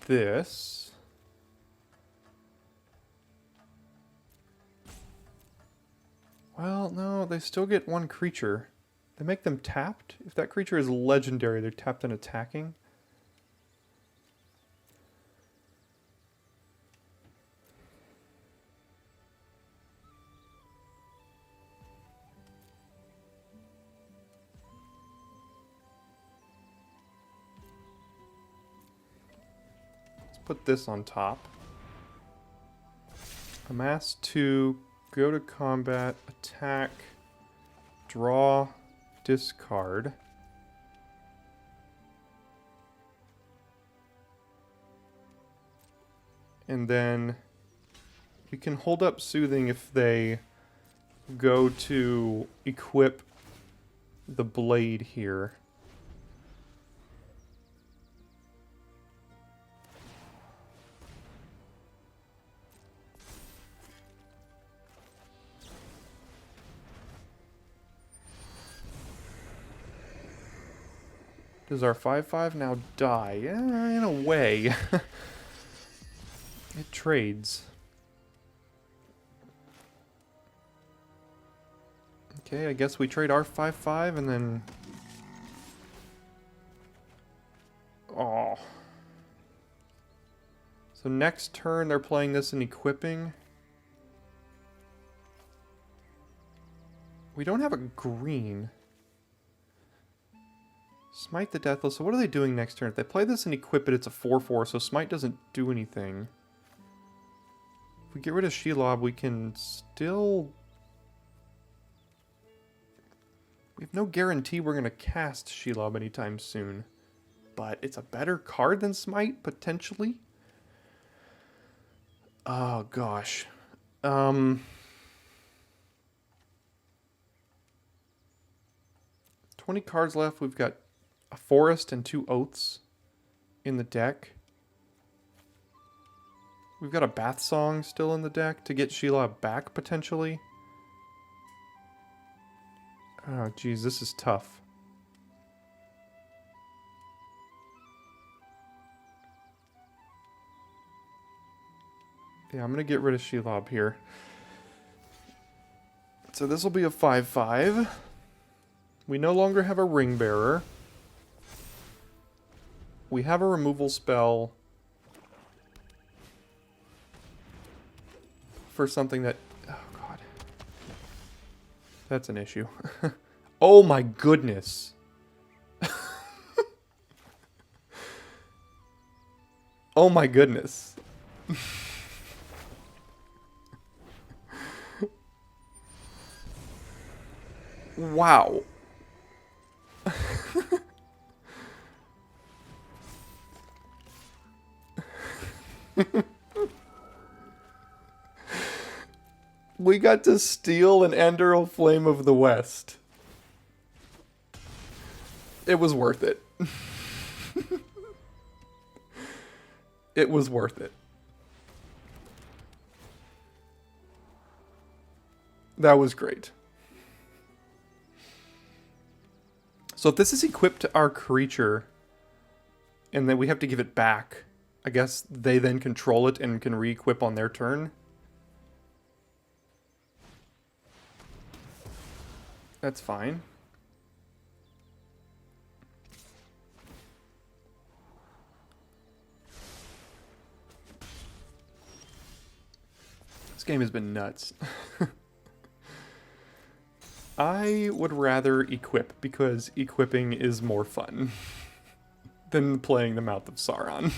S1: this. Well, no, they still get one creature. They make them tapped. If that creature is legendary, they're tapped and attacking. Put this on top. Amass 2, go to combat, attack, draw, discard. And then we can hold up Soothing if they go to equip the blade here. Does our 5/5 now die? In a way. It trades. Okay, I guess we trade our 5/5 and then... Oh. So next turn they're playing this in equipping. We don't have a green. Smite the Deathless. So what are they doing next turn? If they play this and equip it, it's a 4/4, so Smite doesn't do anything. If we get rid of Shelob, we can still... We have no guarantee we're going to cast Shelob anytime soon. But it's a better card than Smite, potentially. Oh, gosh. 20 cards left. We've got a Forest and 2 Oaths in the deck. We've got a Bath Song still in the deck to get Shelob back, potentially. Oh, geez, this is tough. Yeah, I'm going to get rid of Shelob here. So this will be a 5/5. We no longer have a Ring Bearer. We have a removal spell for something that... Oh, God. That's an issue. Oh, my goodness. Oh, my goodness. Wow. We got to steal an Anduril Flame of the West. It was worth it. It was worth it. That was great. So if this is equipped to our creature, and then we have to give it back, I guess they then control it and can re-equip on their turn. That's fine. This game has been nuts. I would rather equip because equipping is more fun. than playing the Mouth of Sauron.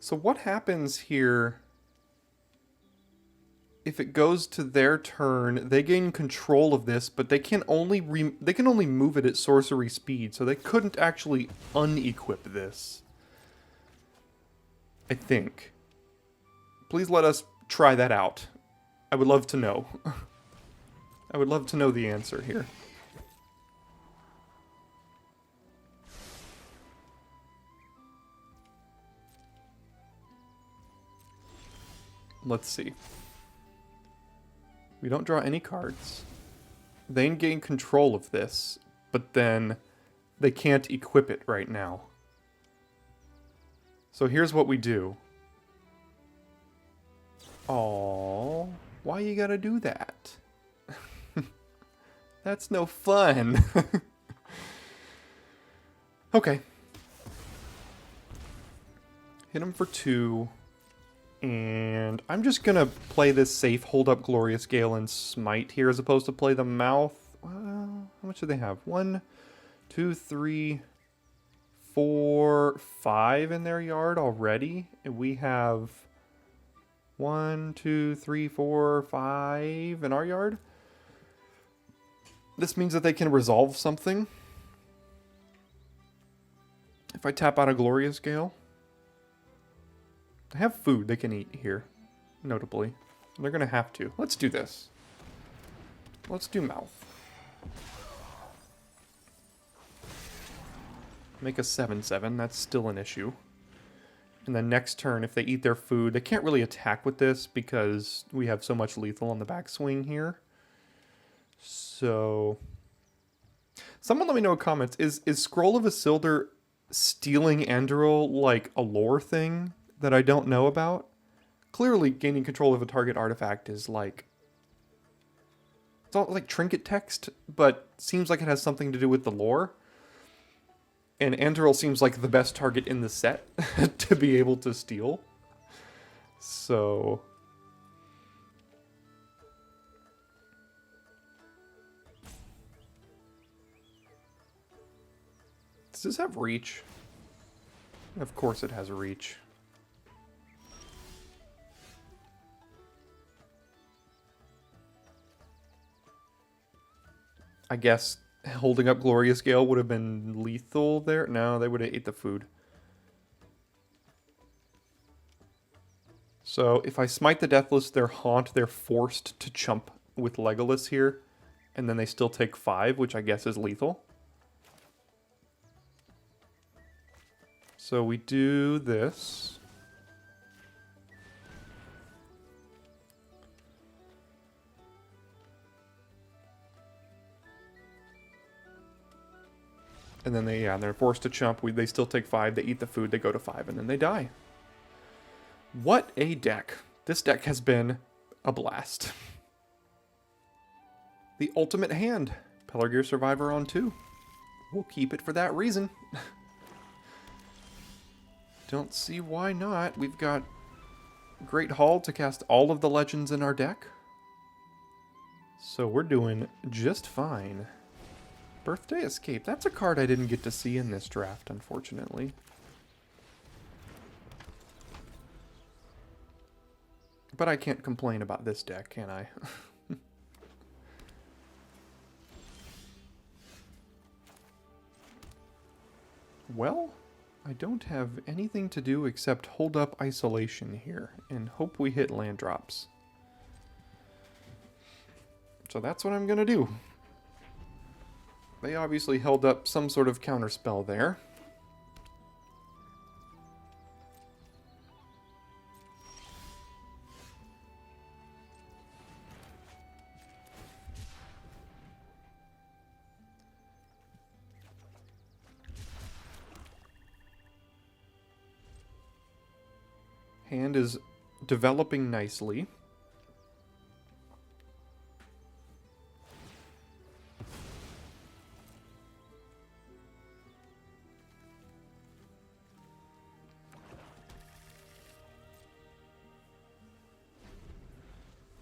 S1: So what happens here if it goes to their turn? They gain control of this, but they can only move it at sorcery speed, so they couldn't actually unequip this. I think. Please let us try that out. I would love to know. I would love to know the answer here. Let's see. We don't draw any cards. They gain control of this, but then they can't equip it right now. So here's what we do. Aww, why you gotta do that? That's no fun. Okay. Hit him for 2. And I'm just gonna play this safe, hold up Glorious Gale and Smite here as opposed to play the Mouth. How much do they have? 1, 2, 3, 4, 5 in their yard already. And we have 1, 2, 3, 4, 5 in our yard. This means that they can resolve something. If I tap out a Glorious Gale. They have food they can eat here, notably. They're going to have to. Let's do this. Let's do Mouth. Make a 7/7. That's still an issue. And then next turn, if they eat their food, they can't really attack with this because we have so much lethal on the backswing here. So, someone let me know in comments, is Scroll of Isildur stealing Anduril like a lore thing that I don't know about? Clearly, gaining control of a target artifact is like... It's all like trinket text, but seems like it has something to do with the lore. And Anduril seems like the best target in the set to be able to steal. So... Does this have reach? Of course it has a reach. I guess holding up Glorious Gale would have been lethal there. No, they would have ate the food. So if I smite the Deathless, their Haunt, they're forced to chump with Legolas here. And then they still take 5, which I guess is lethal. So we do this. And then they're forced to chump. They still take 5. They eat the food. They go to 5, and then they die. What a deck! This deck has been a blast. The ultimate hand, Pelargir Survivor on 2. We'll keep it for that reason. Don't see why not. We've got Great Hall to cast all of the legends in our deck. So we're doing just fine. Birthday Escape. That's a card I didn't get to see in this draft, unfortunately. But I can't complain about this deck, can I? Well, I don't have anything to do except hold up Isolation here and hope we hit land drops. So that's what I'm gonna do. They obviously held up some sort of counterspell there. Hand is developing nicely.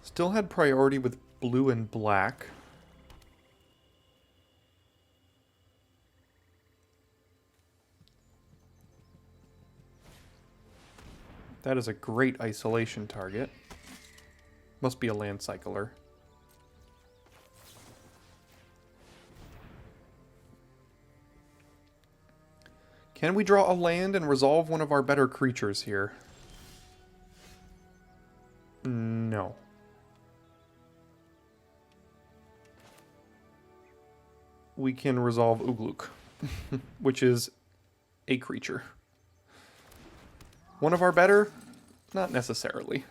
S1: Still had priority with blue and black. That is a great isolation target. Must be a land cycler. Can we draw a land and resolve one of our better creatures here? No. We can resolve Ugluk, which is a creature. One of our better? Not necessarily.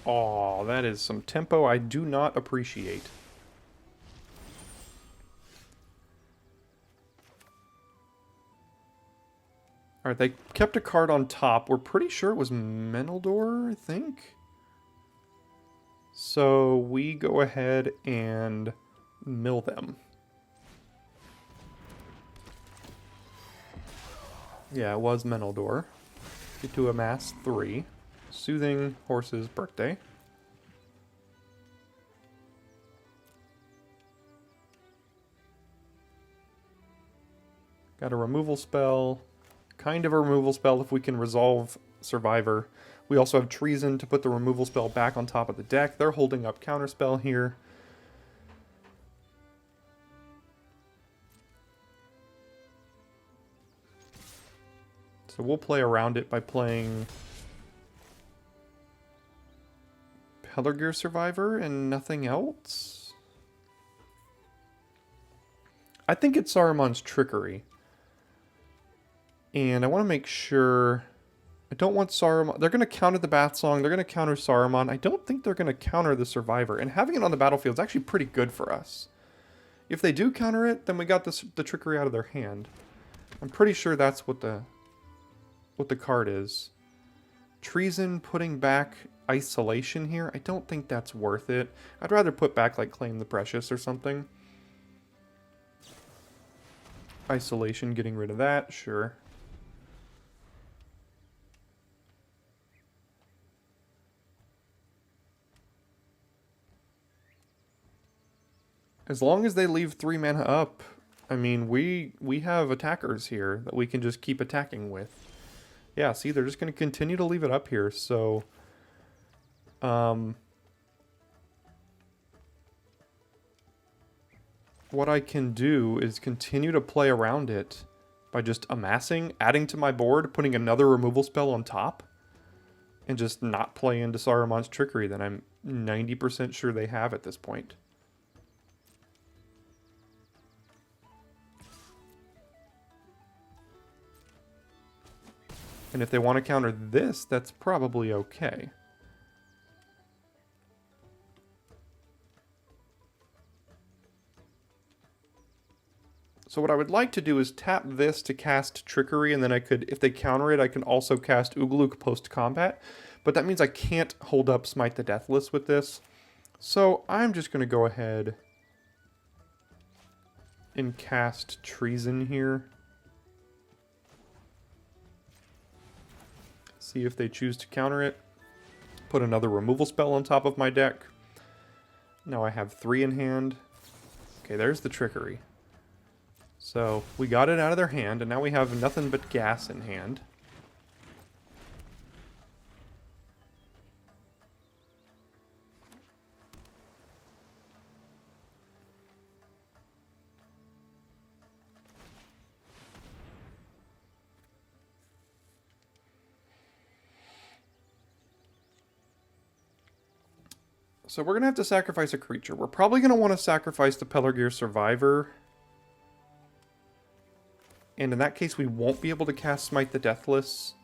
S1: Aw, that is some tempo I do not appreciate. Alright, they kept a card on top. We're pretty sure it was Menaldor, I think? So we go ahead and mill them. Yeah, it was Menaldor. Get to amass 3. Soothing Horse's birthday. Got a removal spell. Kind of a removal spell if we can resolve Survivor. We also have Treason to put the removal spell back on top of the deck. They're holding up Counterspell here. So we'll play around it by playing Pelargir Survivor and nothing else. I think it's Saruman's Trickery. And I want to make sure... I don't want Saruman... They're going to counter the Bath Song. They're going to counter Saruman. I don't think they're going to counter the Survivor. And having it on the battlefield is actually pretty good for us. If they do counter it, then we got the Trickery out of their hand. I'm pretty sure that's what the card is. Treason putting back Isolation here. I don't think that's worth it. I'd rather put back, like, Claim the Precious or something. Isolation, getting rid of that, sure. As long as they leave 3 mana up, I mean, we have attackers here that we can just keep attacking with. Yeah, see, they're just going to continue to leave it up here, so... what I can do is continue to play around it by just amassing, adding to my board, putting another removal spell on top, and just not play into Saruman's Trickery that I'm 90% sure they have at this point. And if they want to counter this, that's probably okay. So what I would like to do is tap this to cast Trickery, and then I could, if they counter it, I can also cast Ugluk post-combat. But that means I can't hold up Smite the Deathless with this. So I'm just going to go ahead and cast Treason here. See if they choose to counter it. Put another removal spell on top of my deck. Now I have 3 in hand. Okay, there's the Trickery. So we got it out of their hand, and now we have nothing but gas in hand. So we're going to have to sacrifice a creature. We're probably going to want to sacrifice the Pelargir Survivor. And in that case, we won't be able to cast Smite the Deathless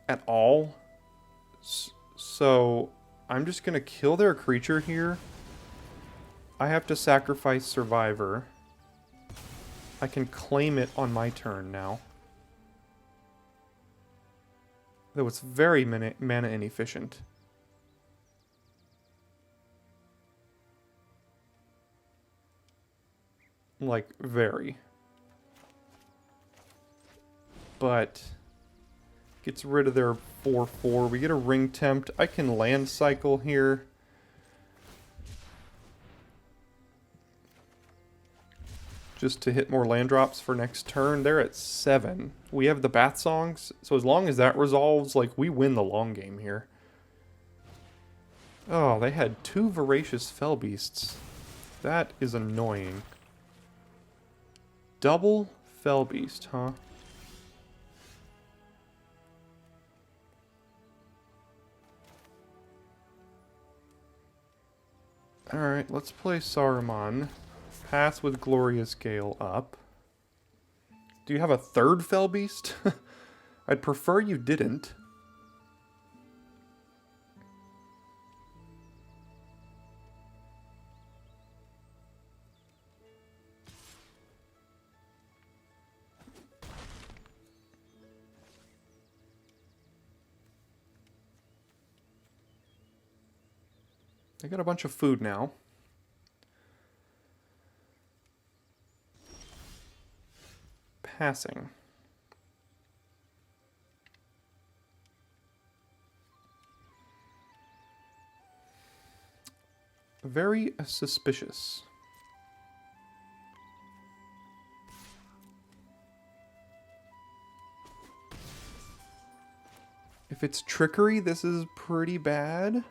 S1: at all. So I'm just going to kill their creature here. I have to sacrifice Survivor. I can claim it on my turn now. Though it's very mana inefficient. Like, very. But gets rid of their 4/4. We get a ring tempt. I can land cycle here. Just to hit more land drops for next turn. They're at 7. We have the Bath Songs, so as long as that resolves, like, we win the long game here. Oh, they had 2 Voracious Fell Beasts. That is annoying. Double Fell Beast, huh? Alright, let's play Saruman. Pass with Glorious Gale up. Do you have a 3rd Fell Beast? I'd prefer you didn't. I got a bunch of food now. Passing. Very suspicious. If it's trickery, this is pretty bad.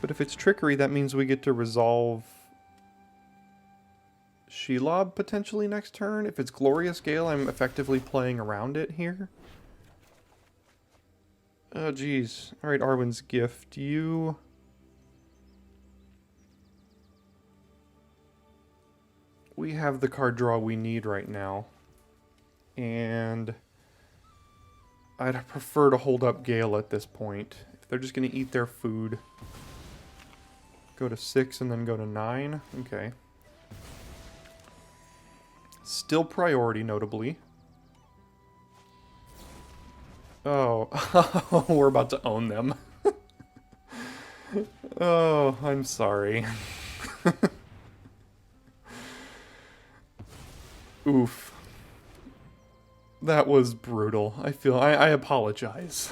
S1: But if it's trickery, that means we get to resolve Shelob potentially next turn. If it's Glorious Gale, I'm effectively playing around it here. Oh, geez. Alright, Arwen's Gift. You... We have the card draw we need right now. And I'd prefer to hold up Gale at this point. If they're just going to eat their food. Go to 6 and then go to 9. Okay. Still priority, notably. Oh, we're about to own them. Oh, I'm sorry. Oof. That was brutal. I apologize.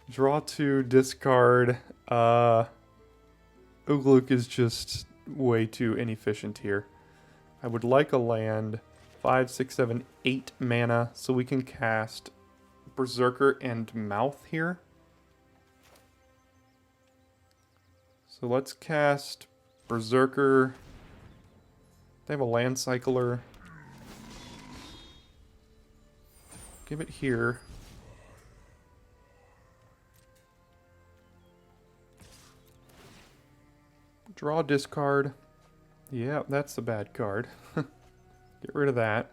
S1: Draw 2, discard. Ugluk is just way too inefficient here. I would like a land. 5, 6, 7, 8 mana, so we can cast Berserker and Mouth here. So let's cast Berserker. They have a land cycler. Give it here. Draw, discard. Yeah, that's the bad card. Get rid of that.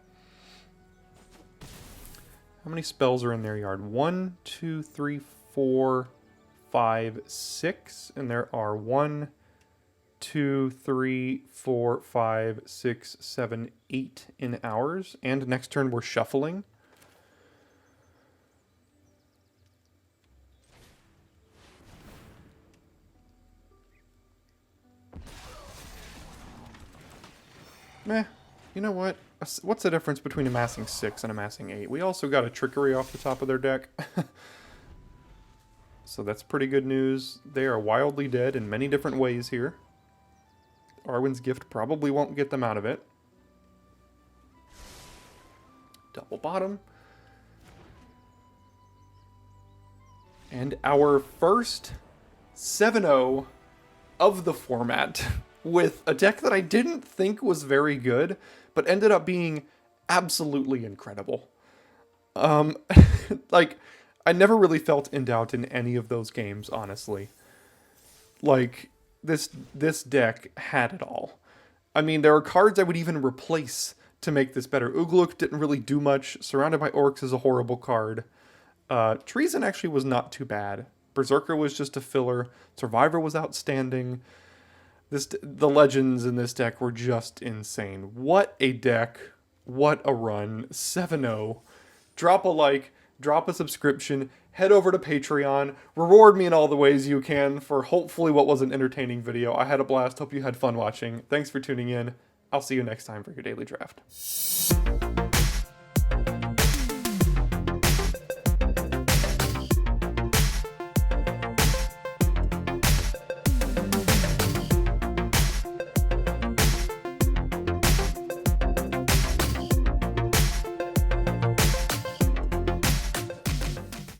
S1: How many spells are in their yard? 1, 2, 3, 4, 5, 6. And there are 1, 2, 3, 4, 5, 6, 7, 8 in ours. And next turn we're shuffling. Meh. You know what? What's the difference between amassing 6 and amassing 8? We also got a trickery off the top of their deck. So that's pretty good news. They are wildly dead in many different ways here. Arwen's Gift probably won't get them out of it. Double bottom. And our first 7-0 of the format with a deck that I didn't think was very good, but ended up being absolutely incredible. Like, I never really felt in doubt in any of those games, honestly. Like, this deck had it all. I mean, there are cards I would even replace to make this better. Ugluk didn't really do much. Surrounded by Orcs is a horrible card. Treason actually was not too bad. Berserker was just a filler. Survivor was outstanding. The legends in this deck were just insane. What a deck. What a run. 7-0. Drop a like. drop a subscription, head over to Patreon, reward me in all the ways you can for hopefully what was an entertaining video. I had a blast. Hope you had fun watching. Thanks for tuning in. I'll see you next time for your daily draft.